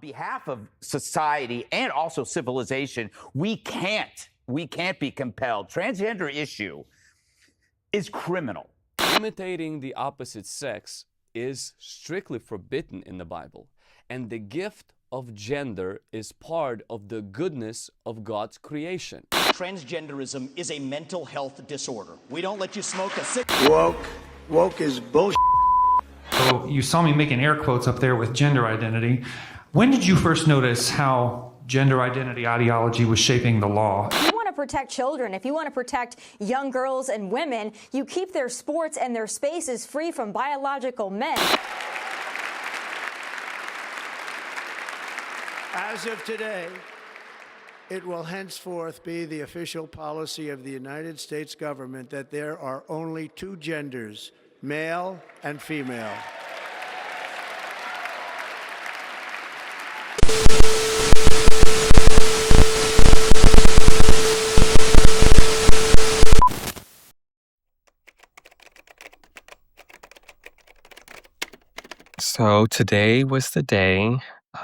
behalf of society and also civilization, we can't be compelled. Transgender issue is criminal. Imitating the opposite sex is strictly forbidden in the Bible, and the gift of gender is part of the goodness of God's creation. Transgenderism is a mental health disorder. We don't let you smoke a cigarette. Woke is bullshit. So you saw me making air quotes up there with gender identity. When did you first notice how gender identity ideology was shaping the law? If you want to protect children, if you want to protect young girls and women, you keep their sports and their spaces free from biological men. As of today, it will henceforth be the official policy of the United States government that there are only two genders, male and female. So today was the day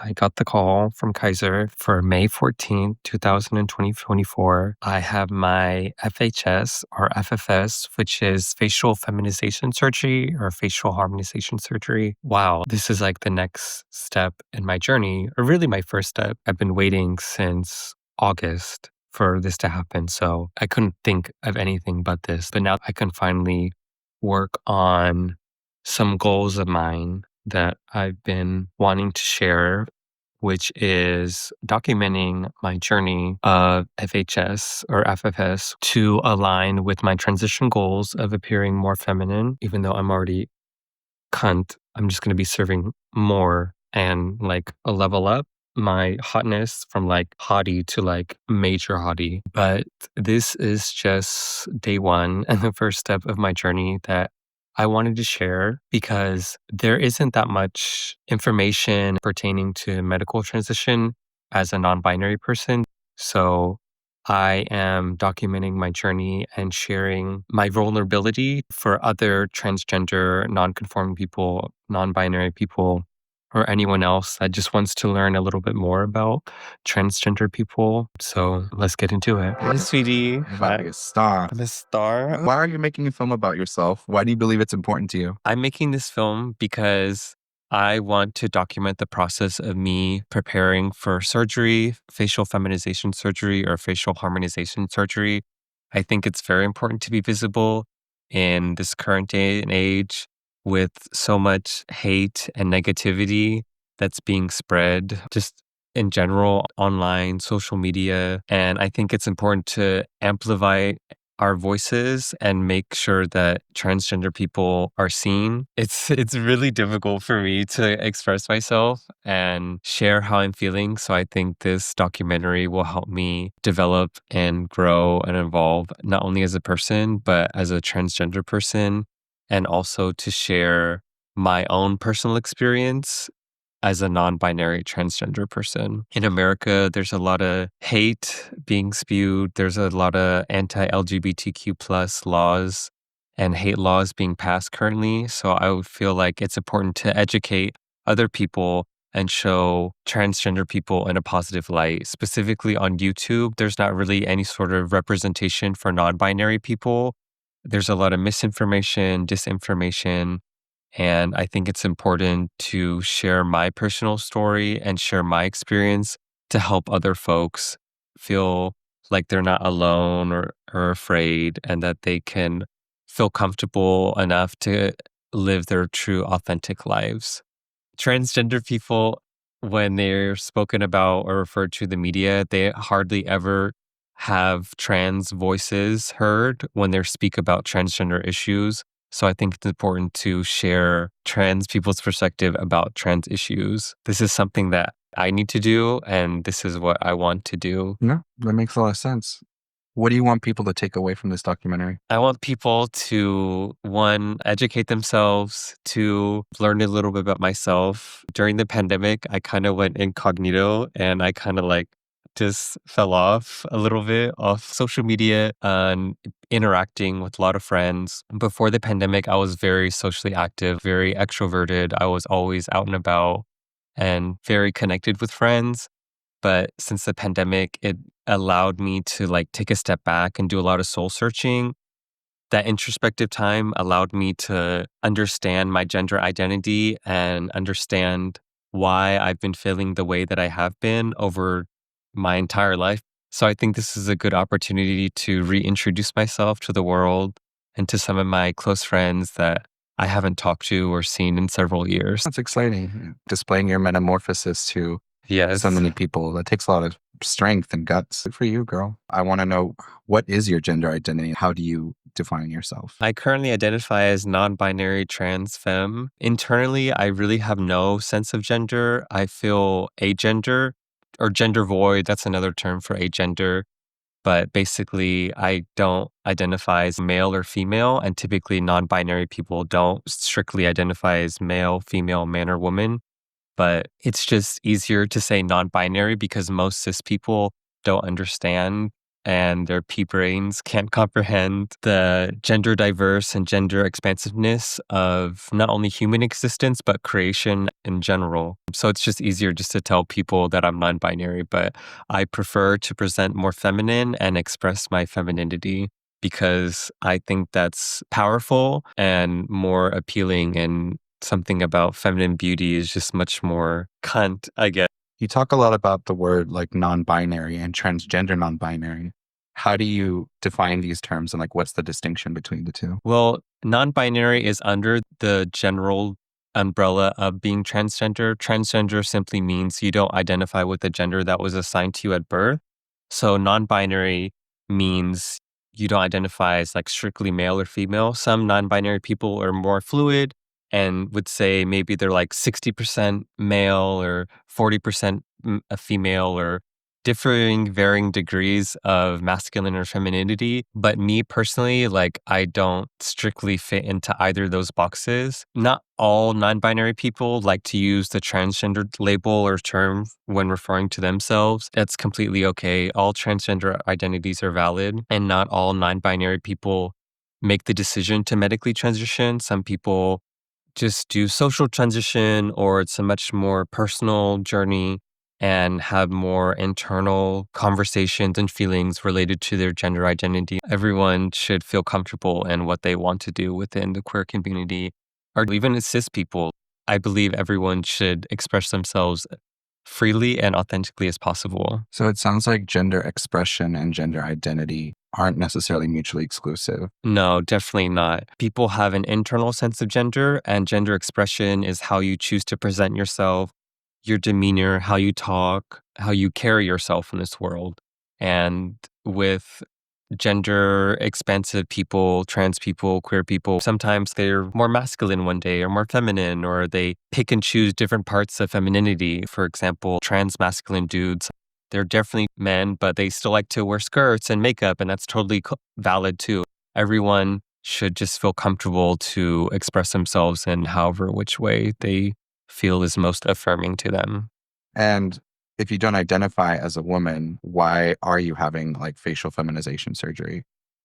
I got the call from Kaiser for May 14th, 2024. I have my FHS or FFS, which is facial feminization surgery or facial harmonization surgery. Wow, this is like the next step in my journey, or really my first step. I've been waiting since August for this to happen. So I couldn't think of anything but this. But now I can finally work on some goals of mine that I've been wanting to share, which is documenting my journey of FHS or FFS to align with my transition goals of appearing more feminine. Even though I'm already cunt, I'm just going to be serving more and like a level up my hotness from like hottie to like major hottie. But this is just day one and the first step of my journey that I wanted to share because there isn't that much information pertaining to medical transition as a non-binary person. So I am documenting my journey and sharing my vulnerability for other transgender, non-conforming people, non-binary people, or anyone else that just wants to learn a little bit more about transgender people. So let's get into it. Hey, sweetie. About to be a star. I'm a star. Why are you making a film about yourself? Why do you believe it's important to you? I'm making this film because I want to document the process of me preparing for surgery, facial feminization surgery, or facial harmonization surgery. I think it's very important to be visible in this current day and age with so much hate and negativity that's being spread just in general, online, social media. And I think it's important to amplify our voices and make sure that transgender people are seen. It's really difficult for me to express myself and share how I'm feeling. So I think this documentary will help me develop and grow and evolve, not only as a person, but as a transgender person, and also to share my own personal experience as a non-binary transgender person. In America, there's a lot of hate being spewed. There's a lot of anti-LGBTQ plus laws and hate laws being passed currently. So I would feel like it's important to educate other people and show transgender people in a positive light. Specifically on YouTube, there's not really any sort of representation for non-binary people. There's a lot of misinformation, disinformation, and I think it's important to share my personal story and share my experience to help other folks feel like they're not alone or afraid, and that they can feel comfortable enough to live their true, authentic lives. Transgender people, when they're spoken about or referred to in the media, they hardly ever have trans voices heard when they speak about transgender issues. So I think it's important to share trans people's perspective about trans issues. This is something that I need to do, and this is what I want to do. No, that makes a lot of sense. What do you want people to take away from this documentary? I want people to, one, educate themselves, two, learn a little bit about myself. During the pandemic, I kind of went incognito and I kind of like just fell off a little bit off social media and interacting with a lot of friends. Before the pandemic, I was very socially active, very extroverted. I was always out and about. and very connected with friends. But since the pandemic, it allowed me to like take a step back and do a lot of soul searching. That introspective time allowed me to understand my gender identity and understand why I've been feeling the way that I have been over my entire life. So I think this is a good opportunity to reintroduce myself to the world and to some of my close friends that I haven't talked to or seen in several years. That's exciting. Displaying your metamorphosis to Yes. so many people. That takes a lot of strength and guts. Good for you, girl. I want to know, what is your gender identity? How do you define yourself? I currently identify as non-binary trans femme. Internally, I really have no sense of gender. I feel agender or gender void. That's another term for agender. But basically, I don't identify as male or female. And typically, non-binary people don't strictly identify as male, female, man, or woman. But it's just easier to say non-binary because most cis people don't understand and their pea brains can't comprehend the gender diverse and gender expansiveness of not only human existence, but creation in general. So it's just easier just to tell people that I'm non-binary, but I prefer to present more feminine and express my femininity because I think that's powerful and more appealing, and something about feminine beauty is just much more cunt, I guess. You talk a lot about the word like non-binary and transgender non-binary. How do you define these terms, and like what's the distinction between the two? Well, non-binary is under the general umbrella of being transgender. Transgender simply means you don't identify with the gender that was assigned to you at birth. So non-binary means you don't identify as like strictly male or female. Some non-binary people are more fluid and would say maybe they're like 60% male or 40% a female, or varying degrees of masculine or femininity. But me personally, like I don't strictly fit into either of those boxes. Not all non-binary people like to use the transgender label or term when referring to themselves. That's completely okay. All transgender identities are valid, and not all non-binary people make the decision to medically transition. Some people just do social transition, or it's a much more personal journey and have more internal conversations and feelings related to their gender identity. Everyone should feel comfortable in what they want to do within the queer community, or even as cis people. I believe everyone should express themselves freely and authentically as possible. So it sounds like gender expression and gender identity aren't necessarily mutually exclusive. No, definitely not. People have an internal sense of gender, and gender expression is how you choose to present yourself, your demeanor, how you talk, how you carry yourself in this world. And with gender expansive people, trans people, queer people, sometimes they're more masculine one day or more feminine, or they pick and choose different parts of femininity. For example, trans masculine dudes, they're definitely men, but they still like to wear skirts and makeup, and that's totally valid too. Everyone should just feel comfortable to express themselves in however which way they feel is most affirming to them. And if you don't identify as a woman, why are you having like facial feminization surgery?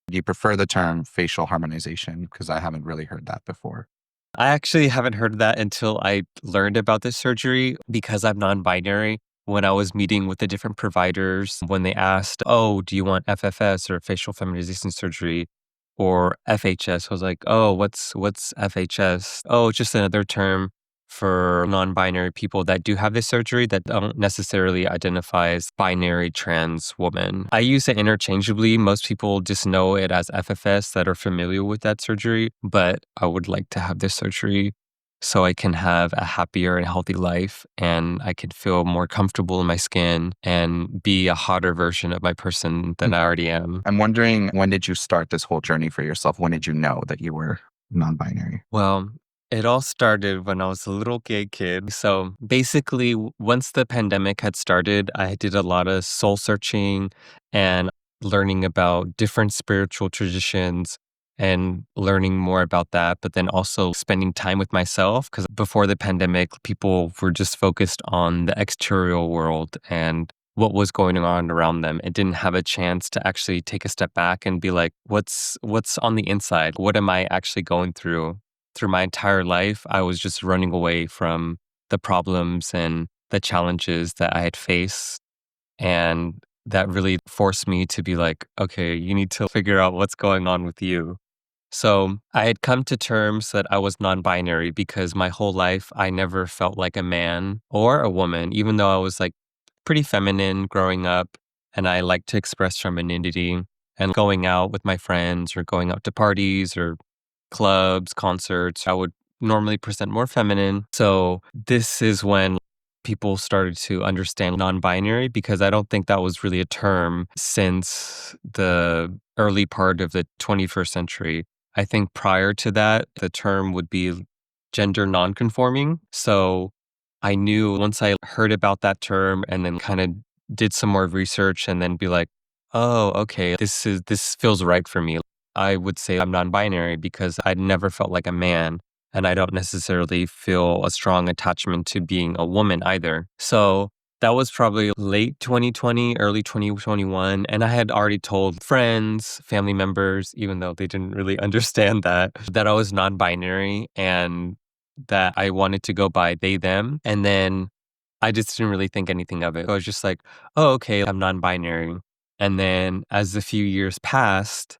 Do you prefer the term facial harmonization? Because I haven't really heard that before. I actually haven't heard of that until I learned about this surgery because I'm non-binary. When I was meeting with the different providers, when they asked, oh, do you want FFS or facial feminization surgery or FHS? I was like, oh, what's FHS? Oh, it's just another term for non-binary people that do have this surgery that don't necessarily identify as binary trans woman. I use it interchangeably. Most people just know it as FFS that are familiar with that surgery, but I would like to have this surgery so I can have a happier and healthy life, and I could feel more comfortable in my skin and be a hotter version of my person than I already am. I'm wondering, when did you start this whole journey for yourself? When did you know that you were non-binary? Well, it all started when I was a little gay kid. So basically, once the pandemic had started, I did a lot of soul searching and learning about different spiritual traditions and learning more about that, but then also spending time with myself. Because before the pandemic, people were just focused on the exterior world and what was going on around them. It didn't have a chance to actually take a step back and be like, what's on the inside? What am I actually going through? Through my entire life, I was just running away from the problems and the challenges that I had faced. And that really forced me to be like, okay, you need to figure out what's going on with you. So I had come to terms that I was non-binary because my whole life I never felt like a man or a woman, even though I was like pretty feminine growing up and I like to express femininity and going out with my friends or going out to parties or clubs, concerts, I would normally present more feminine. So this is when people started to understand non-binary because I don't think that was really a term since the early part of the 21st century. I think prior to that, the term would be gender non-conforming. So I knew once I heard about that term and then kind of did some more research and then be like, oh, okay, this feels right for me. I would say I'm non-binary because I never felt like a man and I don't necessarily feel a strong attachment to being a woman either. So that was probably late 2020, early 2021. And I had already told friends, family members, even though they didn't really understand that I was non-binary and that I wanted to go by they, them. And then I just didn't really think anything of it. I was just like, oh, okay, I'm non-binary. And then as a few years passed,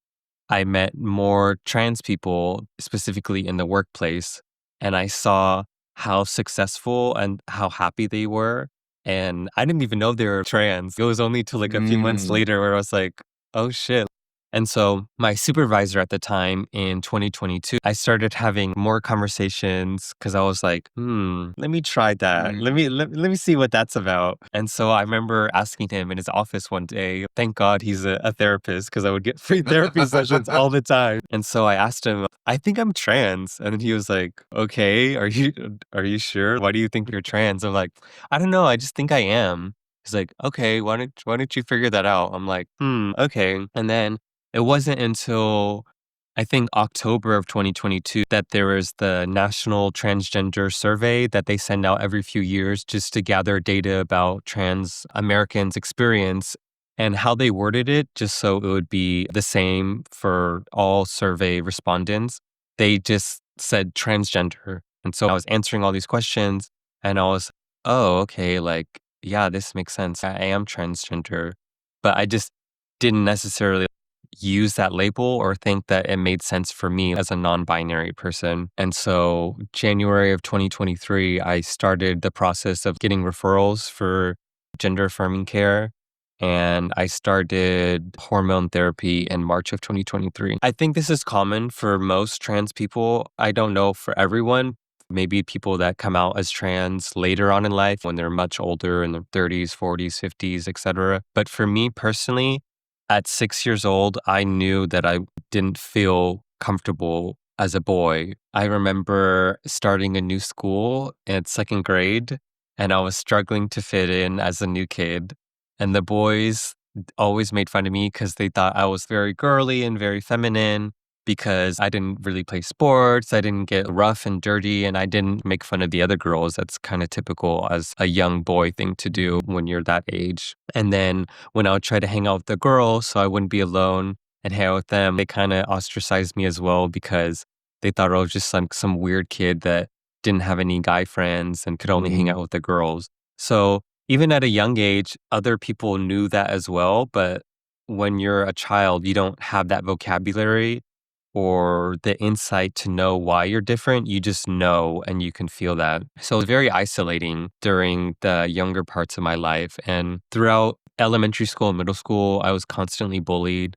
I met more trans people, specifically in the workplace, and I saw how successful and how happy they were. And I didn't even know they were trans. It was only till like a few months Mm. later where I was like, oh shit. And so my supervisor at the time in 2022, I started having more conversations because I was like, let me try that. Mm. Let me see what that's about. And so I remember asking him in his office one day, thank God he's a therapist because I would get free therapy sessions all the time. And so I asked him, I think I'm trans. And then he was like, okay, are you sure? Why do you think you're trans? I'm like, I don't know. I just think I am. He's like, okay, why don't you figure that out? I'm like, okay. And then it wasn't until I think October of 2022 that there was the National Transgender Survey that they send out every few years just to gather data about trans Americans' experience and how they worded it, just so it would be the same for all survey respondents. They just said transgender. And so I was answering all these questions and I was, oh, okay, like, yeah, this makes sense. I am transgender. But I just didn't necessarily use that label or think that it made sense for me as a non-binary person. And so January of 2023, I started the process of getting referrals for gender affirming care. And I started hormone therapy in March of 2023. I think this is common for most trans people. I don't know for everyone. Maybe people that come out as trans later on in life when they're much older in their 30s, 40s, 50s, etc. But for me personally, at 6 years old, I knew that I didn't feel comfortable as a boy. I remember starting a new school in second grade, and I was struggling to fit in as a new kid. And the boys always made fun of me because they thought I was very girly and very feminine because I didn't really play sports. I didn't get rough and dirty, and I didn't make fun of the other girls. That's kind of typical as a young boy thing to do when you're that age. And then when I would try to hang out with the girls so I wouldn't be alone and hang out with them, they kind of ostracized me as well because they thought I was just some weird kid that didn't have any guy friends and could only hang out with the girls. So even at a young age, other people knew that as well. But when you're a child, you don't have that vocabulary or the insight to know why you're different. You just know and you can feel that. So it's very isolating during the younger parts of my life. And throughout elementary school and middle school, I was constantly bullied.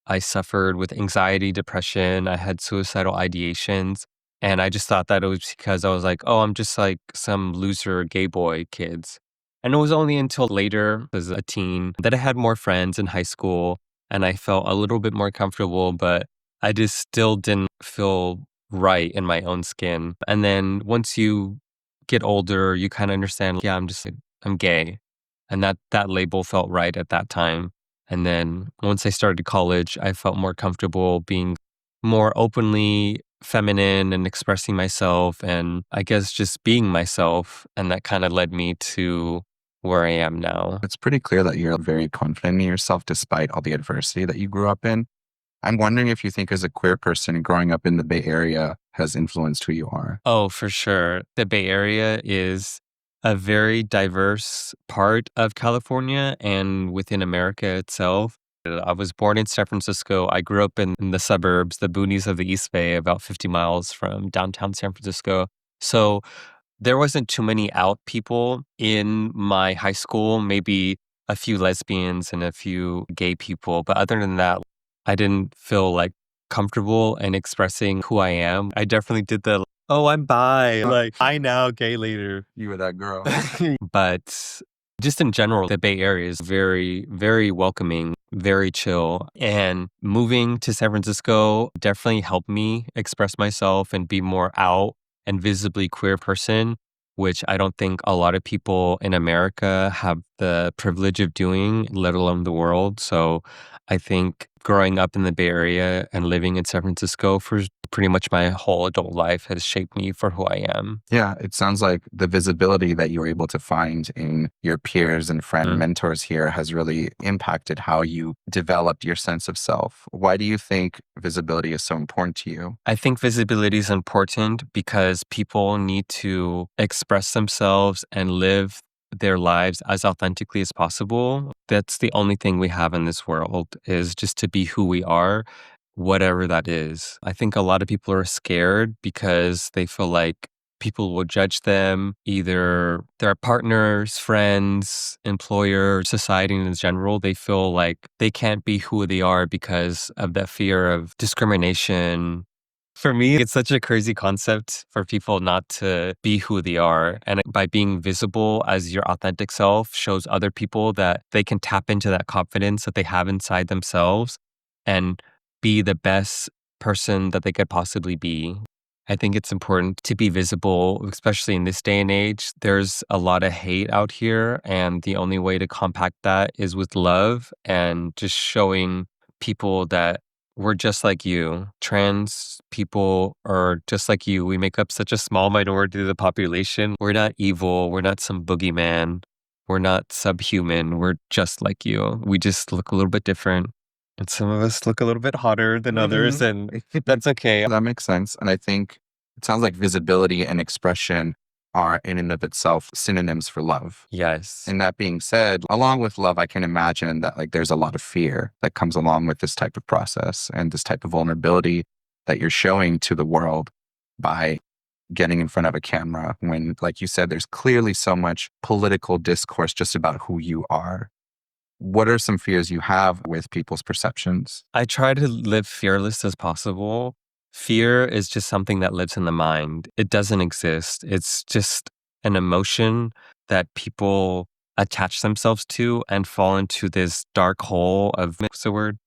I suffered with anxiety, depression. I had suicidal ideations. And I just thought that it was because I was like, oh, I'm just like some loser gay boy kids. And it was only until later, as a teen, that I had more friends in high school and I felt a little bit more comfortable, but I just still didn't feel right in my own skin. And then once you get older, you kind of understand, yeah, I'm gay. And that label felt right at that time. And then once I started college, I felt more comfortable being more openly feminine and expressing myself and I guess just being myself. And that kind of led me to where I am now. It's pretty clear that you're very confident in yourself despite all the adversity that you grew up in. I'm wondering if you think as a queer person growing up in the Bay Area, has influenced who you are? Oh, for sure. The Bay Area is a very diverse part of California and within America itself. I was born in San Francisco. I grew up in the suburbs, the boonies of the East Bay, about 50 miles from downtown San Francisco. So there wasn't too many out people in my high school, maybe a few lesbians and a few gay people. But other than that, I didn't feel like comfortable in expressing who I am. I definitely did the, oh, I'm bi, like, I now, gay later. You were that girl. But just in general, the Bay Area is very, very welcoming, very chill. And moving to San Francisco definitely helped me express myself and be more out and visibly queer person, which I don't think a lot of people in America have the privilege of doing, let alone the world. So I think growing up in the Bay Area and living in San Francisco for pretty much my whole adult life has shaped me for who I am. Yeah, it sounds like the visibility that you were able to find in your peers and friend mentors here has really impacted how you developed your sense of self. Why do you think visibility is so important to you? I think visibility is important because people need to express themselves and live their lives as authentically as possible. That's the only thing we have in this world, is just to be who we are, whatever that is. I think a lot of people are scared because they feel like people will judge them, either their partners, friends, employer, society in general. They feel like they can't be who they are because of that fear of discrimination. For me, it's such a crazy concept for people not to be who they are. And by being visible as your authentic self shows other people that they can tap into that confidence that they have inside themselves and be the best person that they could possibly be. I think it's important to be visible, especially in this day and age. There's a lot of hate out here, and the only way to compact that is with love and just showing people that we're just like you. Trans people are just like you. We make up such a small minority of the population. We're not evil. We're not some boogeyman. We're not subhuman. We're just like you. We just look a little bit different. And some of us look a little bit hotter than others, and that's okay. That makes sense. And I think it sounds like visibility and expression are in and of itself synonyms for love. Yes. And that being said, along with love, I can imagine that like there's a lot of fear that comes along with this type of process and this type of vulnerability that you're showing to the world by getting in front of a camera when, like you said, there's clearly so much political discourse just about who you are. What are some fears you have with people's perceptions? I try to live fearless as possible. Fear is just something that lives in the mind. It doesn't exist. It's just an emotion that people attach themselves to and fall into this dark hole of, what's the word?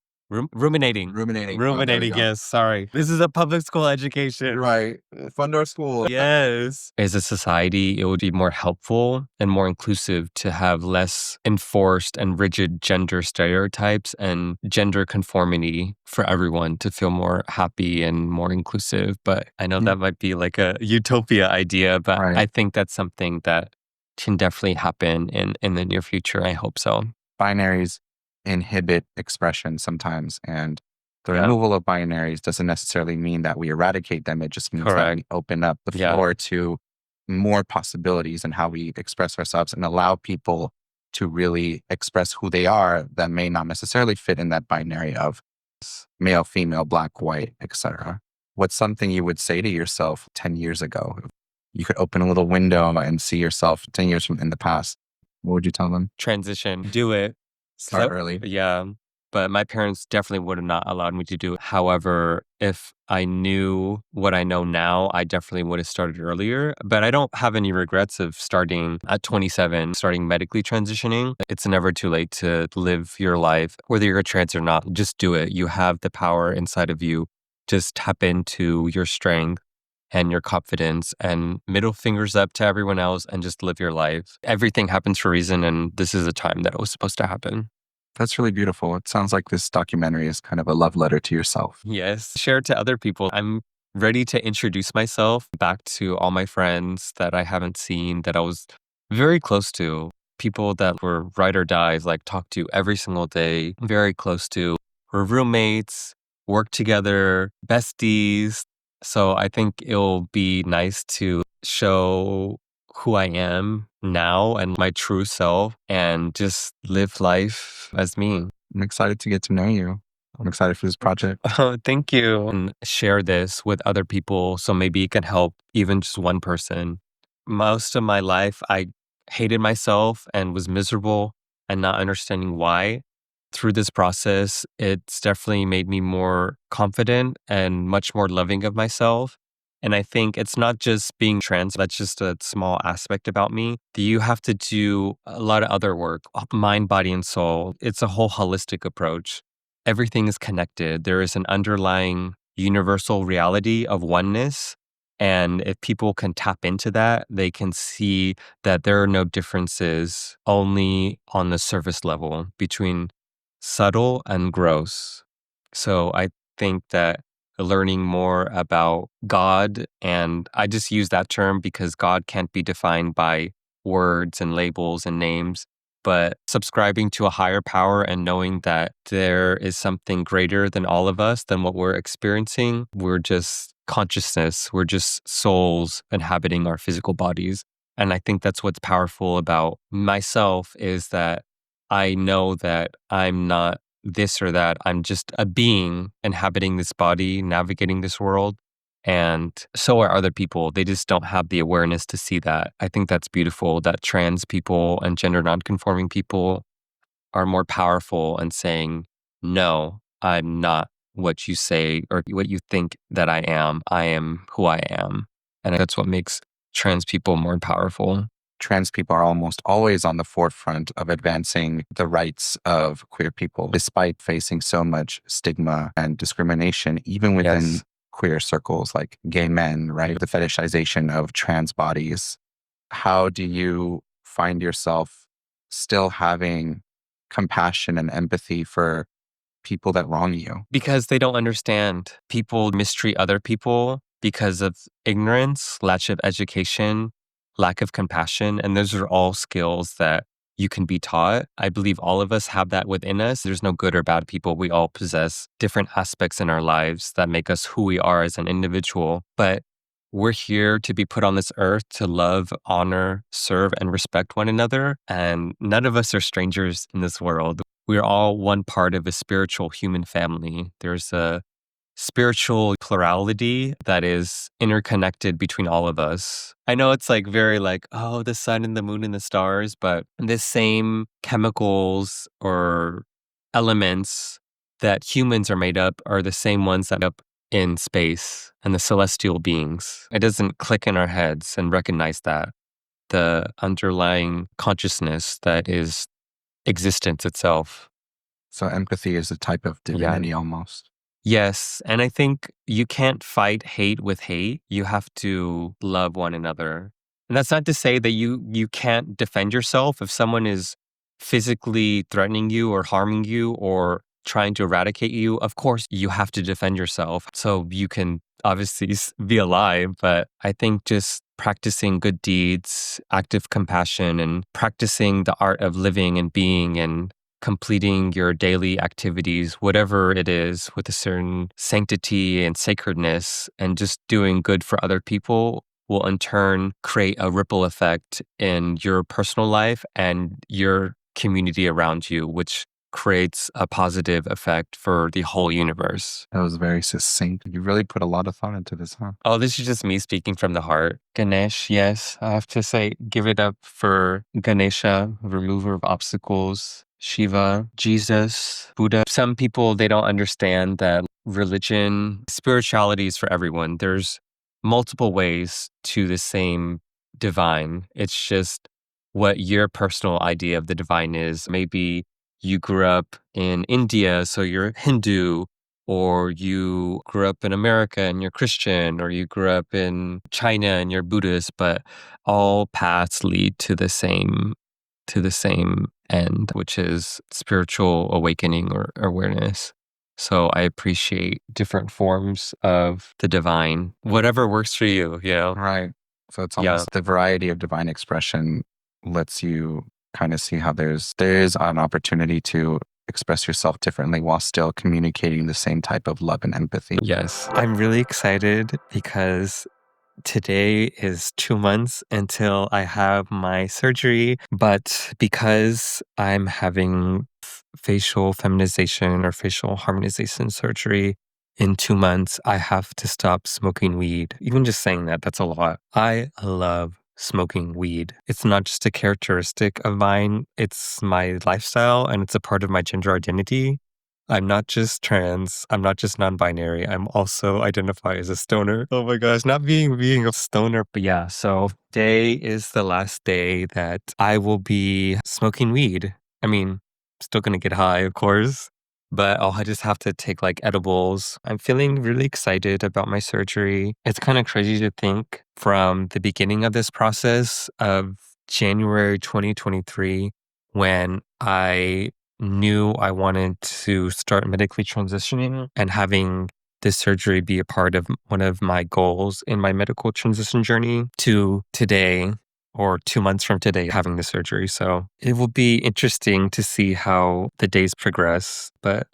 Ruminating. Ruminating. Ruminating, yes. Sorry. This is a public school education. Right. Fund our school. Yes. As a society, it would be more helpful and more inclusive to have less enforced and rigid gender stereotypes and gender conformity for everyone to feel more happy and more inclusive. But I know that might be like a utopia idea, but Right. I think that's something that can definitely happen in the near future. I hope so. Binaries inhibit expression sometimes, and the removal of binaries doesn't necessarily mean that we eradicate them. It just means that we open up the floor to more possibilities in how we express ourselves and allow people to really express who they are that may not necessarily fit in that binary of male, female, black, white, etc. What's something you would say to yourself 10 years ago? You could open a little window and see yourself 10 years from in the past. What would you tell them? Transition. Do it. Start early. Yeah. But my parents definitely would have not allowed me to do it. However, if I knew what I know now, I definitely would have started earlier. But I don't have any regrets of starting at 27, starting medically transitioning. It's never too late to live your life, whether you're trans or not. Just do it. You have the power inside of you. Just tap into your strength and your confidence, and middle fingers up to everyone else, and just live your life. Everything happens for a reason, and this is the time that it was supposed to happen. That's really beautiful. It sounds like this documentary is kind of a love letter to yourself. Yes. Share it to other people. I'm ready to introduce myself back to all my friends that I haven't seen, that I was very close to. People that were ride or dies, like talk to every single day, very close to. We're roommates, work together, besties. So I think it'll be nice to show who I am now and my true self and just live life as me. I'm excited to get to know you. I'm excited for this project. Oh, thank you. And share this with other people so maybe it can help even just one person. Most of my life, I hated myself and was miserable and not understanding why. Through this process, it's definitely made me more confident and much more loving of myself. And I think it's not just being trans, that's just a small aspect about me. You have to do a lot of other work, mind, body, and soul. It's a whole holistic approach. Everything is connected. There is an underlying universal reality of oneness. And if people can tap into that, they can see that there are no differences only on the surface level between subtle and gross. So I think that learning more about God, and I just use that term because God can't be defined by words and labels and names, but subscribing to a higher power and knowing that there is something greater than all of us, than what we're experiencing. We're just consciousness. We're just souls inhabiting our physical bodies. And I think that's what's powerful about myself is that I know that I'm not this or that. I'm just a being inhabiting this body, navigating this world. And so are other people. They just don't have the awareness to see that. I think that's beautiful that trans people and gender nonconforming people are more powerful in saying, no, I'm not what you say or what you think that I am. I am who I am. And that's what makes trans people more powerful. Trans people are almost always on the forefront of advancing the rights of queer people, despite facing so much stigma and discrimination, even within queer circles like gay men, right? The fetishization of trans bodies. How do you find yourself still having compassion and empathy for people that wrong you? Because they don't understand. People mistreat other people because of ignorance, lack of education, lack of compassion. And those are all skills that you can be taught. I believe all of us have that within us. There's no good or bad people. We all possess different aspects in our lives that make us who we are as an individual. But we're here to be put on this earth to love, honor, serve, and respect one another. And none of us are strangers in this world. We're all one part of a spiritual human family. There's a spiritual plurality that is interconnected between all of us. I know it's like very like, oh, the sun and the moon and the stars, but the same chemicals or elements that humans are made up are the same ones that are up in space and the celestial beings. It doesn't click in our heads and recognize that. The underlying consciousness that is existence itself. So empathy is a type of divinity almost. Yes. And I think you can't fight hate with hate. You have to love one another. And that's not to say that you can't defend yourself if someone is physically threatening you or harming you or trying to eradicate you. Of course, you have to defend yourself so you can obviously be alive. But I think just practicing good deeds, active compassion, and practicing the art of living and being and completing your daily activities, whatever it is, with a certain sanctity and sacredness, and just doing good for other people will in turn create a ripple effect in your personal life and your community around you, which creates a positive effect for the whole universe. That was very succinct. You really put a lot of thought into this, huh? Oh, this is just me speaking from the heart. Ganesh, yes, I have to say, give it up for Ganesha, remover of obstacles. Shiva, Jesus, Buddha. Some people, they don't understand that religion, spirituality is for everyone. There's multiple ways to the same divine. It's just what your personal idea of the divine is. Maybe you grew up in India, so you're Hindu, or you grew up in America and you're Christian, or you grew up in China and you're Buddhist, but all paths lead to the same end, which is spiritual awakening or awareness. So I appreciate different forms of the divine, whatever works for you, you know? Right. So it's almost the variety of divine expression lets you kind of see how there is an opportunity to express yourself differently while still communicating the same type of love and empathy. Yes. I'm really excited because today is 2 months until I have my surgery, but because I'm having facial feminization or facial harmonization surgery in 2 months, I have to stop smoking weed. Even just saying that, that's a lot. I love smoking weed. It's not just a characteristic of mine, it's my lifestyle and it's a part of my gender identity. I'm not just trans, I'm not just non-binary, I'm also identify as a stoner. Oh my gosh, not being a stoner. But yeah, so today is the last day that I will be smoking weed. I mean, still gonna get high, of course, but I'll just have to take like edibles. I'm feeling really excited about my surgery. It's kind of crazy to think from the beginning of this process of January 2023, when I knew I wanted to start medically transitioning and having this surgery be a part of one of my goals in my medical transition journey, to today, or 2 months from today, having the surgery. So it will be interesting to see how the days progress. But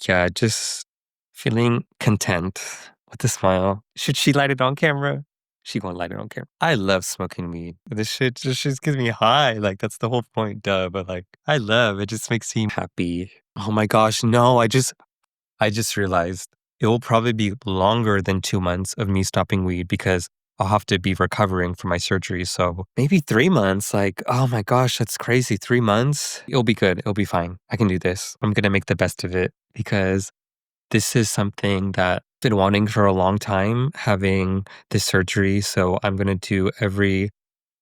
yeah, just feeling content with a smile. Should she light it on camera? She gonna light it on camera. I love smoking weed. This shit just gets me high. Like, that's the whole point, duh. But like, I love it. Just makes me happy. Oh my gosh, no, I just realized it will probably be longer than 2 months of me stopping weed because I'll have to be recovering from my surgery. So maybe 3 months. Like, oh my gosh, that's crazy. 3 months. It'll be good. It'll be fine. I can do this. I'm gonna make the best of it because this is something that I've been wanting for a long time, having this surgery. So I'm going to do every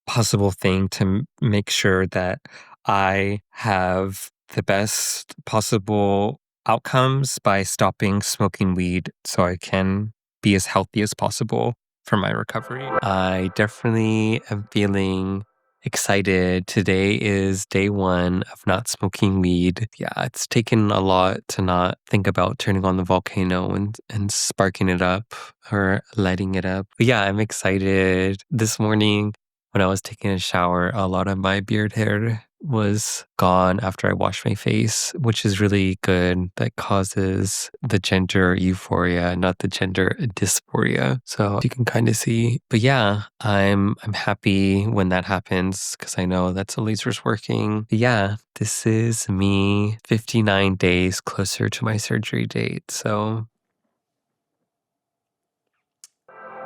possible thing to make sure that I have the best possible outcomes by stopping smoking weed so I can be as healthy as possible for my recovery. I definitely am feeling excited. Today is day 1 of not smoking weed. Yeah, it's taken a lot to not think about turning on the volcano and sparking it up or lighting it up. But yeah, I'm excited. This morning, when I was taking a shower, a lot of my beard hair was gone after I washed my face, which is really good. That causes the gender euphoria, not the gender dysphoria. So you can kind of see. But yeah, I'm happy when that happens because I know that the laser's working. But yeah, this is me 59 days closer to my surgery date. So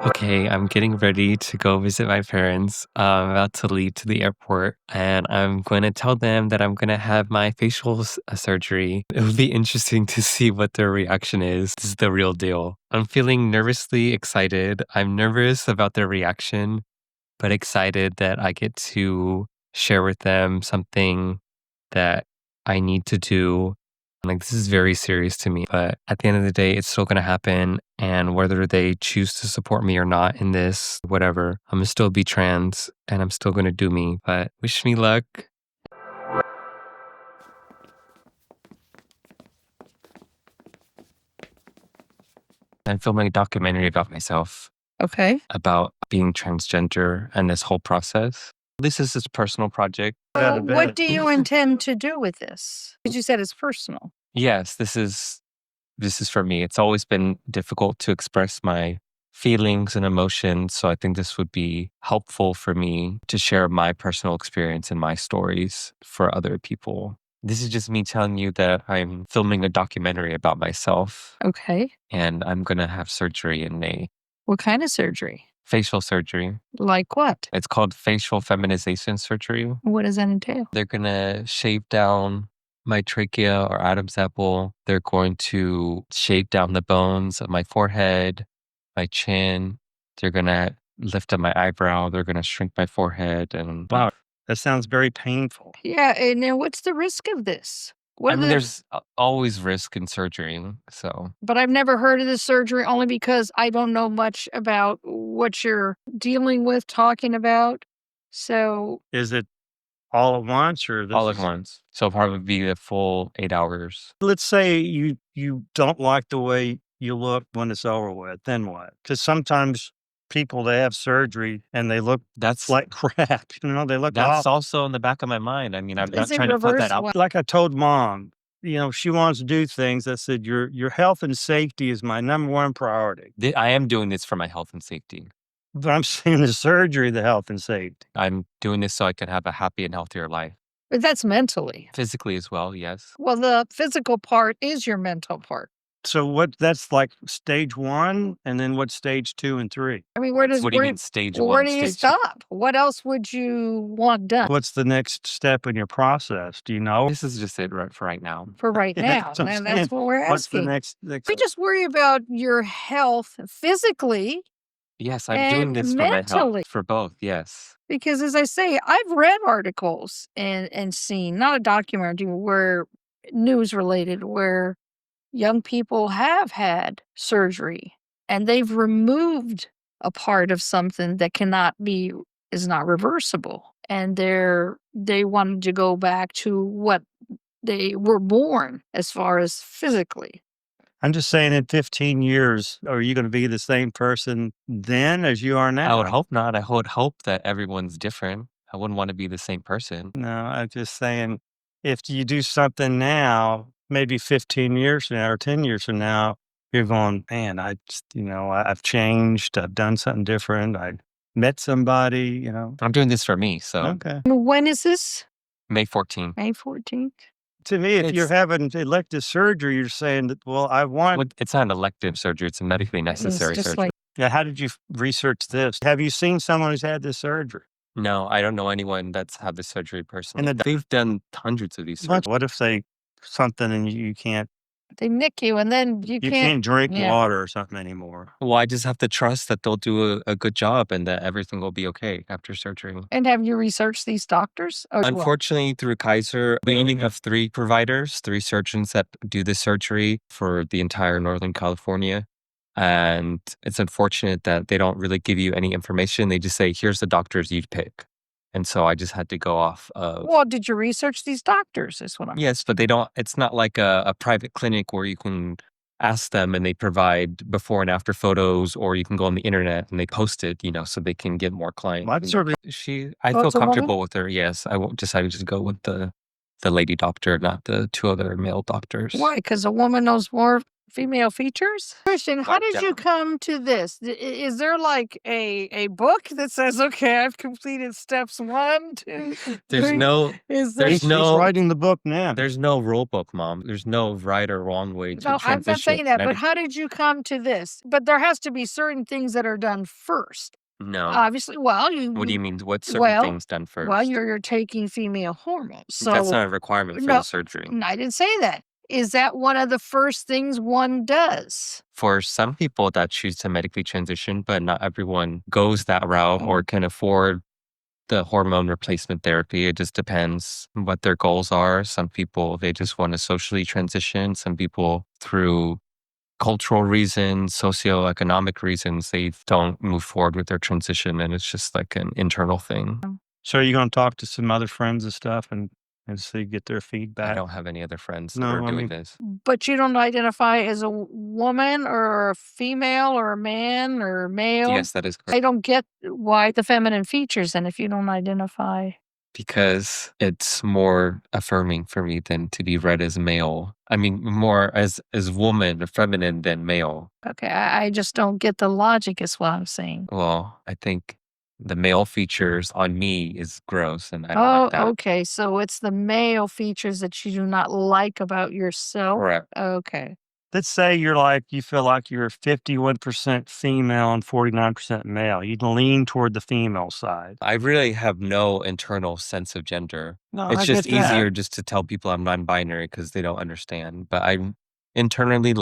okay, I'm getting ready to go visit my parents. I'm about to leave to the airport and I'm going to tell them that I'm going to have my facial surgery. It would be interesting to see what their reaction is. This is the real deal. I'm feeling nervously excited. I'm nervous about their reaction, but excited that I get to share with them something that I need to do. Like, this is very serious to me, but at the end of the day, it's still going to happen. And whether they choose to support me or not in this, whatever, I'm going to still be trans and I'm still going to do me. But wish me luck. I'm filming a documentary about myself. Okay. About being transgender and this whole process. This is his personal project. What do you intend to do with this? Because you said it's personal. Yes, this is for me. It's always been difficult to express my feelings and emotions. So I think this would be helpful for me to share my personal experience and my stories for other people. This is just me telling you that I'm filming a documentary about myself. Okay. And I'm going to have surgery in May. What kind of surgery? Facial surgery. Like what? It's called facial feminization surgery. What does that entail? They're going to shave down my trachea or Adam's apple. They're going to shave down the bones of my forehead, my chin. They're going to lift up my eyebrow. They're going to shrink my forehead. And wow, that sounds very painful. Yeah, and now what's the risk of this? I mean, there's always risk in surgery. So, but I've never heard of this surgery only because I don't know much about what you're dealing with, talking about. So, is it all at once or all at once? So probably be a full 8 hours. Let's say you don't like the way you look when it's over with, then what? Because sometimes people, they have surgery and they look like crap. You know, they look that's also in the back of my mind. I mean, I'm not trying to put that out. Like I told Mom, she wants to do things. I said, your health and safety is my number one priority. I am doing this for my health and safety. But I'm seeing the surgery, the health and safety. I'm doing this so I can have a happy and healthier life. But that's mentally. Physically as well, yes. Well, the physical part is your mental part. So that's like stage 1, and then what's stage 2 and 3? I mean, What do you mean stage 1? Where do you stage two? stop? What else would you want done? What's the next step in your process? Do you know? This is just it for right now. For right now. That's what I'm And that's saying. what we're What's the asking. next We just worry about your health physically, Yes, I'm doing and this for my mentally. health, for both, yes. Because as I say, I've read articles and seen, not a documentary, where news related, where young people have had surgery and they've removed a part of something that is not reversible. And they wanted to go back to what they were born as far as physically. I'm just saying, in 15 years, are you going to be the same person then as you are now? I would hope not. I would hope that everyone's different. I wouldn't want to be the same person. No, I'm just saying, if you do something now, maybe 15 years from now or 10 years from now, you're going, man, I've changed. I've done something different. I met somebody, I'm doing this for me, so. Okay. When is this? May 14th. May 14th? To me, if you're having elective surgery, you're saying that, well, I want. It's not an elective surgery. It's a medically necessary surgery. Yeah, how did you research this? Have you seen someone who's had this surgery? No, I don't know anyone that's had this surgery personally. And they've done hundreds of these surgeries. What if something and you can't? They nick you and then you can't drink water or something anymore. Well, I just have to trust that they'll do a good job and that everything will be okay after surgery. And have you researched these doctors? Unfortunately, through Kaiser, we only have 3 providers, 3 surgeons that do this surgery for the entire Northern California. And it's unfortunate that they don't really give you any information. They just say, here's the doctors you'd pick. And so I just had to go off of. Well, did you research these doctors? Is what I'm. Yes, but it's not like a private clinic where you can ask them and they provide before and after photos, or you can go on the internet and they post it, so they can get more clients. I feel comfortable with her. Yes, I would just go with the lady doctor, not the 2 other male doctors. Why? Because a woman knows more female features? Christian, how did you come to this? Is there like a book that says, okay, I've completed steps 1, 2, 3? He's writing the book now. There's no rule book, Mom. There's no right or wrong way to transition. I'm not saying that, but how did you come to this? But there has to be certain things that are done first. No. Obviously, well, what do you mean? What certain things done first? Well, you're taking female hormones. So that's not a requirement for the surgery. I didn't say that. Is that one of the first things one does? For some people that choose to medically transition, but not everyone goes that route or can afford the hormone replacement therapy. It just depends what their goals are. Some people, they just want to socially transition. Some people, through cultural reasons, socioeconomic reasons, they don't move forward with their transition, and it's just like an internal thing. So are you going to talk to some other friends and stuff and see, get their feedback? I don't have any other friends that are doing this. But you don't identify as a woman or a female or a man or male? Yes, that is correct. I don't get why the feminine features then if you don't identify. Because it's more affirming for me than to be read as male. I mean, more as woman, feminine than male. Okay, I just don't get the logic is what I'm saying. Well, I think the male features on me is gross, and I don't like that. Okay. So it's the male features that you do not like about yourself? Correct. Okay. Let's say you feel like you're 51% female and 49% male. You'd lean toward the female side. I really have no internal sense of gender. No, it's I just get that. easier just to tell people I'm non-binary because they don't understand. But I'm internally,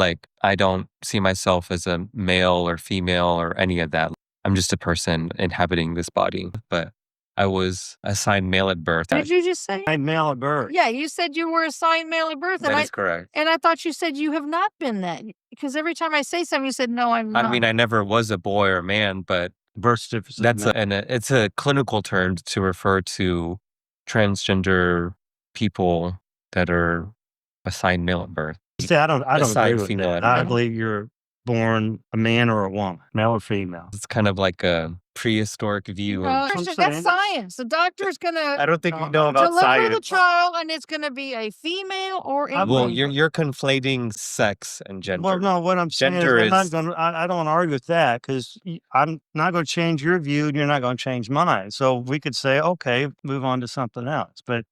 I don't see myself as a male or female or any of that. I'm just a person inhabiting this body, but I was assigned male at birth. Did you just say? I'm male at birth. Yeah, you said you were assigned male at birth. That is correct. And I thought you said you have not been that. Because every time I say something, you said, no, I'm not. I mean, I never was a boy or a man, but birth certificate. It's a clinical term to refer to transgender people that are assigned male at birth. See, I don't agree with female that. I believe you're born a man or a woman, male or female. It's kind of like a prehistoric view of. That's science. The doctor's I gonna don't think you know about deliver the science. child, and it's gonna be a female or a Well, male. you're conflating sex and gender. Well, no, what I'm saying Gender is, is- I don't want to argue with that because I'm not going to change your view and you're not going to change mine. So we could say, okay, move on to something else. But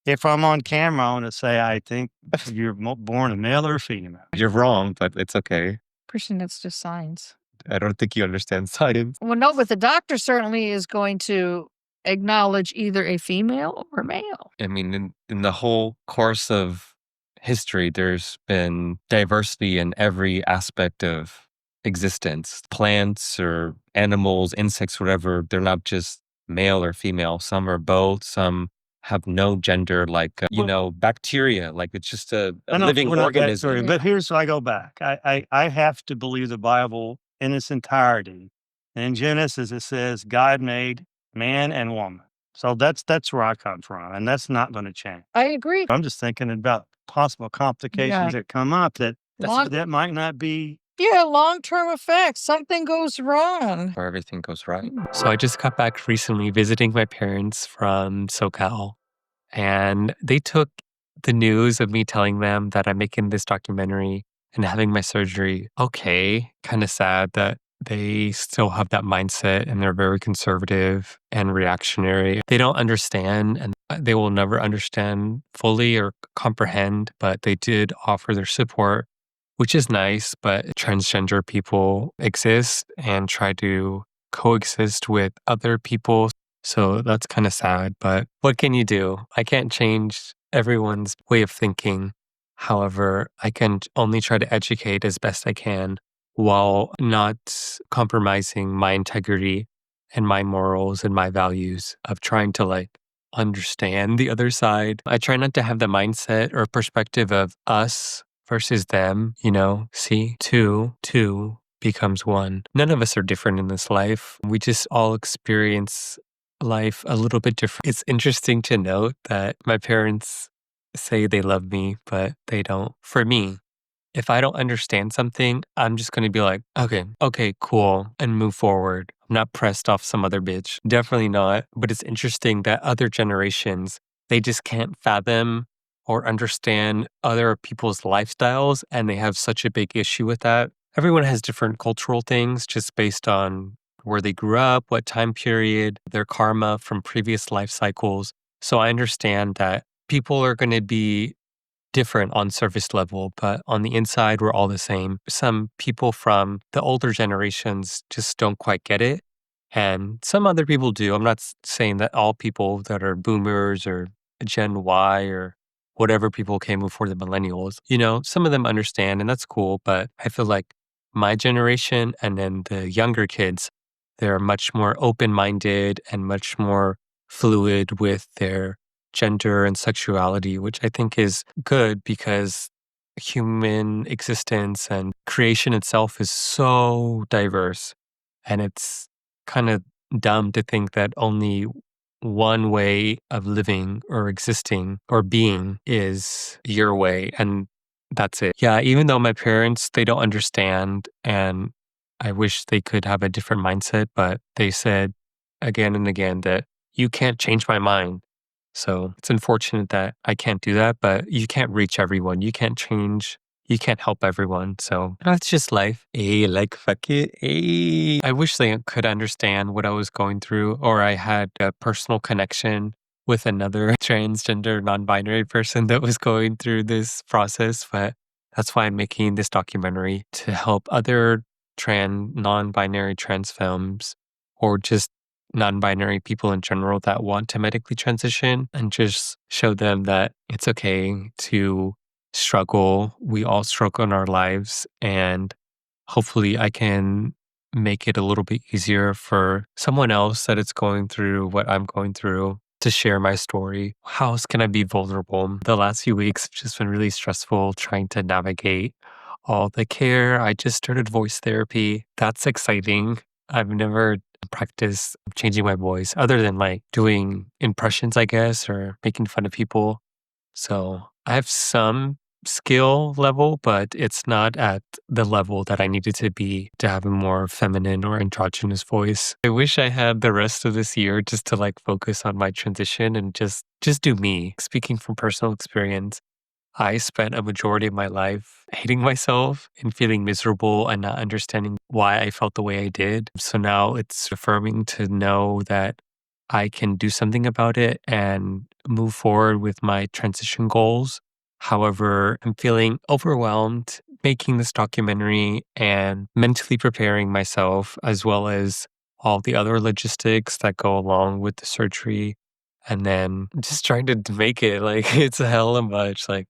if I'm on camera, I want to say, I think you're born a male or a female. You're wrong, but it's okay. Christian, that's just science. I don't think you understand science. Well, no, but the doctor certainly is going to acknowledge either a female or male. I mean, in the whole course of history, there's been diversity in every aspect of existence. Plants or animals, insects, whatever, they're not just male or female. Some are both. Some have no gender, like, bacteria. Like, it's just a living we're not organism. bacteria, but here's I go back. I have to believe the Bible in its entirety. And in Genesis, it says God made man and woman. So that's where I come from, and that's not going to change. I agree. I'm just thinking about possible complications that come up that might not be. Yeah, long-term effects. Something goes wrong. Or everything goes right. So I just got back recently visiting my parents from SoCal, and they took the news of me telling them that I'm making this documentary and having my surgery. Okay, kind of sad that they still have that mindset and they're very conservative and reactionary. They don't understand, and they will never understand fully or comprehend, but they did offer their support, which is nice. But transgender people exist and try to coexist with other people. So that's kind of sad, but what can you do? I can't change everyone's way of thinking. However, I can only try to educate as best I can while not compromising my integrity and my morals and my values of trying to understand the other side. I try not to have the mindset or perspective of us versus them, see, two becomes one. None of us are different in this life. We just all experience life a little bit different. It's interesting to note that my parents say they love me, but they don't. For me, if I don't understand something, I'm just going to be like, okay, cool, and move forward. I'm not pressed off some other bitch. Definitely not. But it's interesting that other generations, they just can't fathom or understand other people's lifestyles, and they have such a big issue with that. Everyone has different cultural things just based on where they grew up, what time period, their karma from previous life cycles. So I understand that people are going to be different on surface level, but on the inside, we're all the same. Some people from the older generations just don't quite get it. And some other people do. I'm not saying that all people that are boomers or Gen Y or whatever people came before the millennials, some of them understand, and that's cool. But I feel like my generation and then the younger kids, they're much more open-minded and much more fluid with their gender and sexuality, which I think is good because human existence and creation itself is so diverse. And it's kind of dumb to think that only one way of living or existing or being is your way, and that's it. Yeah, even though my parents, they don't understand, and I wish they could have a different mindset, but they said again and again that you can't change my mind. So it's unfortunate that I can't do that, but you can't reach everyone. You can't change. You can't help everyone. So that's just life. Fuck it. I wish they could understand what I was going through, or I had a personal connection with another transgender, non-binary person that was going through this process. But that's why I'm making this documentary, to help other non-binary trans films, or just non-binary people in general that want to medically transition, and just show them that it's okay to struggle. We all struggle in our lives, and hopefully I can make it a little bit easier for someone else that is going through what I'm going through to share my story. How else can I be vulnerable? The last few weeks have just been really stressful trying to navigate all the care. I just started voice therapy. That's exciting. I've never practiced changing my voice other than doing impressions, I guess, or making fun of people. So I have some skill level, but it's not at the level that I needed to be to have a more feminine or androgynous voice. I wish I had the rest of this year just to like focus on my transition and just do me. Speaking from personal experience, I spent a majority of my life hating myself and feeling miserable and not understanding why I felt the way I did. So now it's affirming to know that I can do something about it and move forward with my transition goals. However, I'm feeling overwhelmed making this documentary and mentally preparing myself, as well as all the other logistics that go along with the surgery. And then just trying to make it like it's a hella much. Like,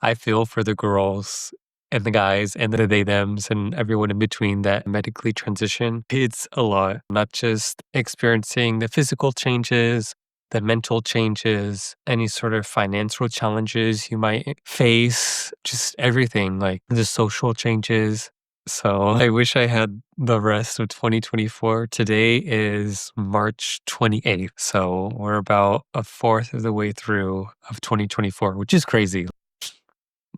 I feel for the girls and the guys and the they thems and everyone in between that medically transition. It's a lot, not just experiencing the physical changes, the mental changes, any sort of financial challenges you might face, just everything, like the social changes. So I wish I had the rest of 2024. Today is March 28th. So we're about a fourth of the way through of 2024, which is crazy.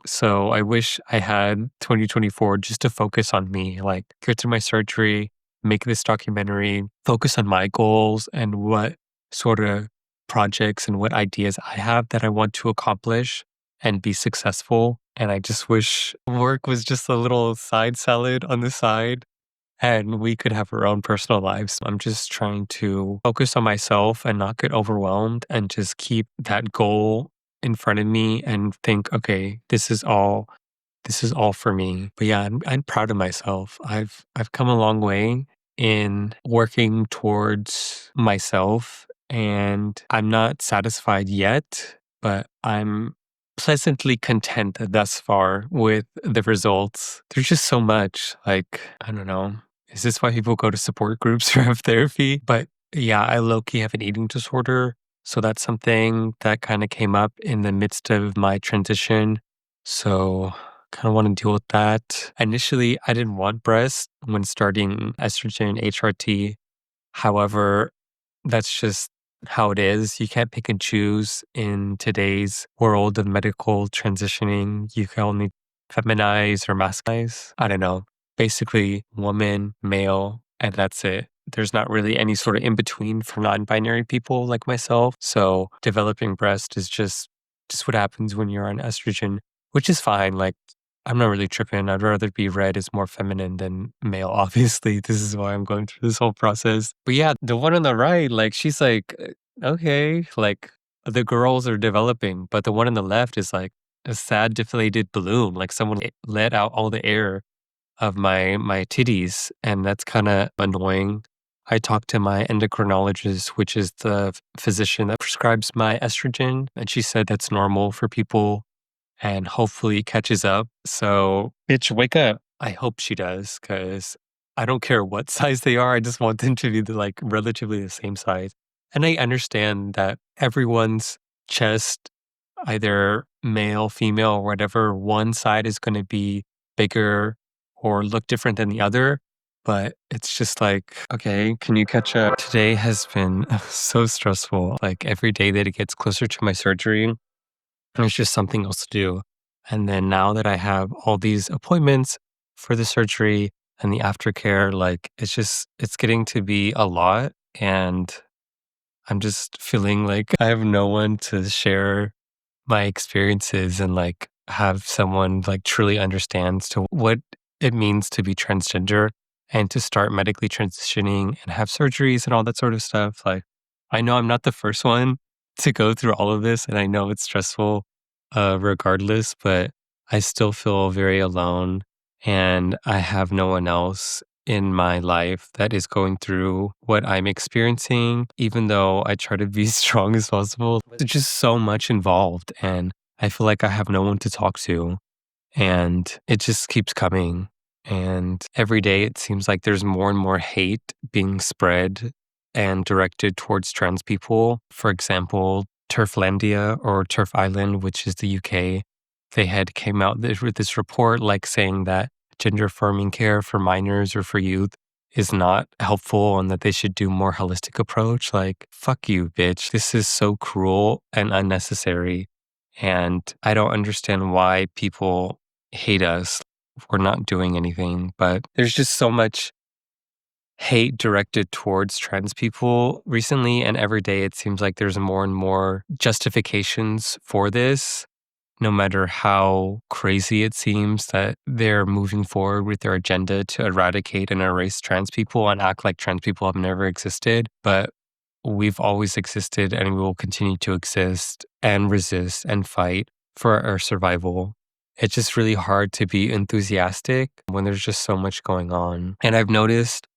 So I wish I had 2024 just to focus on me, like go through my surgery, make this documentary, focus on my goals and what sort of projects and what ideas I have that I want to accomplish and be successful. And I just wish work was just a little side salad on the side and we could have our own personal lives. I'm just trying to focus on myself and not get overwhelmed and just keep that goal in front of me and think, okay, this is all for me. But yeah, I'm proud of myself. I've come a long way in working towards myself and I'm not satisfied yet, but I'm pleasantly content thus far with the results. There's just so much, like, I don't know. Is this why people go to support groups or have therapy? But yeah, I low-key have an eating disorder. So that's something that kind of came up in the midst of my transition. So kind of want to deal with that. Initially, I didn't want breast when starting estrogen, HRT. However, that's just how it is. You can't pick and choose in today's world of medical transitioning. You can only feminize or masculinize. I don't know. Basically, woman, male, and that's it. There's not really any sort of in between for non-binary people like myself. So developing breast is just what happens when you're on estrogen, which is fine. Like, I'm not really tripping. I'd rather be read as more feminine than male, obviously. This is why I'm going through this whole process. But yeah, the one on the right, like, she's like, okay, like, the girls are developing. But the one on the left is like a sad, deflated balloon. Like, someone let out all the air of my titties. And that's kind of annoying. I talked to my endocrinologist, which is the physician that prescribes my estrogen. And she said that's normal for people and hopefully catches up. So, bitch, wake up. I hope she does, because I don't care what size they are. I just want them to be like relatively the same size. And I understand that everyone's chest, either male, female, or whatever, one side is going to be bigger or look different than the other. But it's just like, okay, can you catch up? Today has been so stressful. Like every day that it gets closer to my surgery, there's just something else to do. And then now that I have all these appointments for the surgery and the aftercare, like it's getting to be a lot. And I'm just feeling like I have no one to share my experiences and like have someone like truly understands to what it means to be transgender and to start medically transitioning and have surgeries and all that sort of stuff. Like, I know I'm not the first one to go through all of this, and I know it's stressful regardless, but I still feel very alone, and I have no one else in my life that is going through what I'm experiencing, even though I try to be strong as possible. There's just so much involved, and I feel like I have no one to talk to, and it just keeps coming. And every day it seems like there's more and more hate being spread and directed towards trans people. For example, Turflandia or Turf Island, which is the UK, they had came out with this report like saying that gender affirming care for minors or for youth is not helpful and that they should do more holistic approach. Like, fuck you, bitch. This is so cruel and unnecessary. And I don't understand why people hate us. We're not doing anything, but there's just so much hate directed towards trans people recently. And every day it seems like there's more and more justifications for this, no matter how crazy it seems that they're moving forward with their agenda to eradicate and erase trans people and act like trans people have never existed. But we've always existed and we will continue to exist and resist and fight for our survival. It's just really hard to be enthusiastic when there's just so much going on. And I've noticed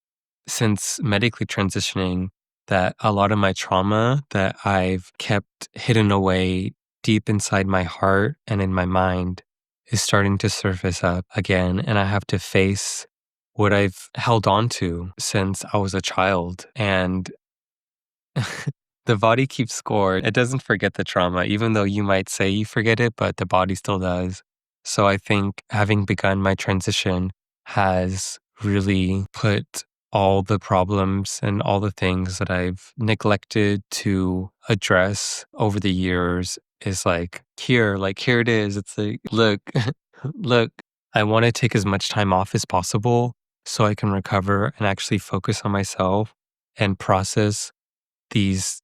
since medically transitioning that a lot of my trauma that I've kept hidden away deep inside my heart and in my mind is starting to surface up again. And I have to face what I've held on to since I was a child. And the body keeps score. It doesn't forget the trauma, even though you might say you forget it, but the body still does. So I think having begun my transition has really put all the problems and all the things that I've neglected to address over the years is like here it is. It's like, look, look, I want to take as much time off as possible so I can recover and actually focus on myself and process these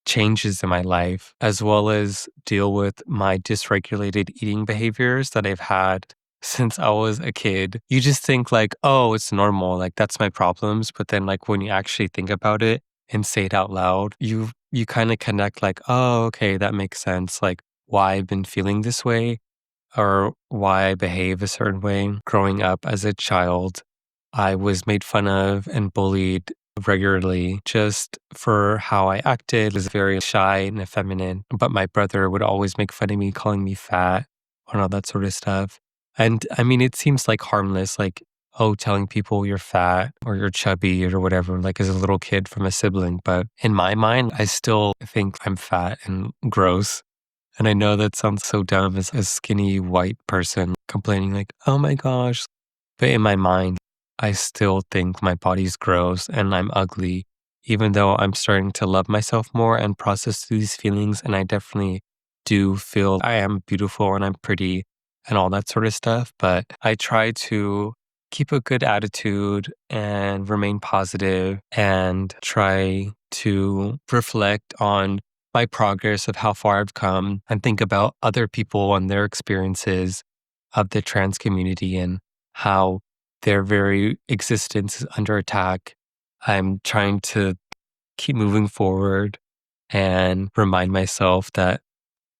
changes in my life, as well as deal with my dysregulated eating behaviors that I've had since I was a kid. You just think like, oh, it's normal, like that's my problems. But then like when you actually think about it and say it out loud, you kind of connect like, oh, okay, that makes sense. Like why I've been feeling this way or why I behave a certain way. Growing up as a child, I was made fun of and bullied regularly just for how I acted. I was very shy and effeminate, but my brother would always make fun of me, calling me fat and all that sort of stuff. And I mean, it seems like harmless, like, oh, telling people you're fat or you're chubby or whatever, like as a little kid from a sibling. But in my mind, I still think I'm fat and gross. And I know that sounds so dumb as a skinny white person complaining like, oh my gosh. But in my mind, I still think my body's gross and I'm ugly, even though I'm starting to love myself more and process these feelings. And I definitely do feel I am beautiful and I'm pretty and all that sort of stuff. But I try to keep a good attitude and remain positive and try to reflect on my progress of how far I've come and think about other people and their experiences of the trans community and how their very existence is under attack. I'm trying to keep moving forward and remind myself that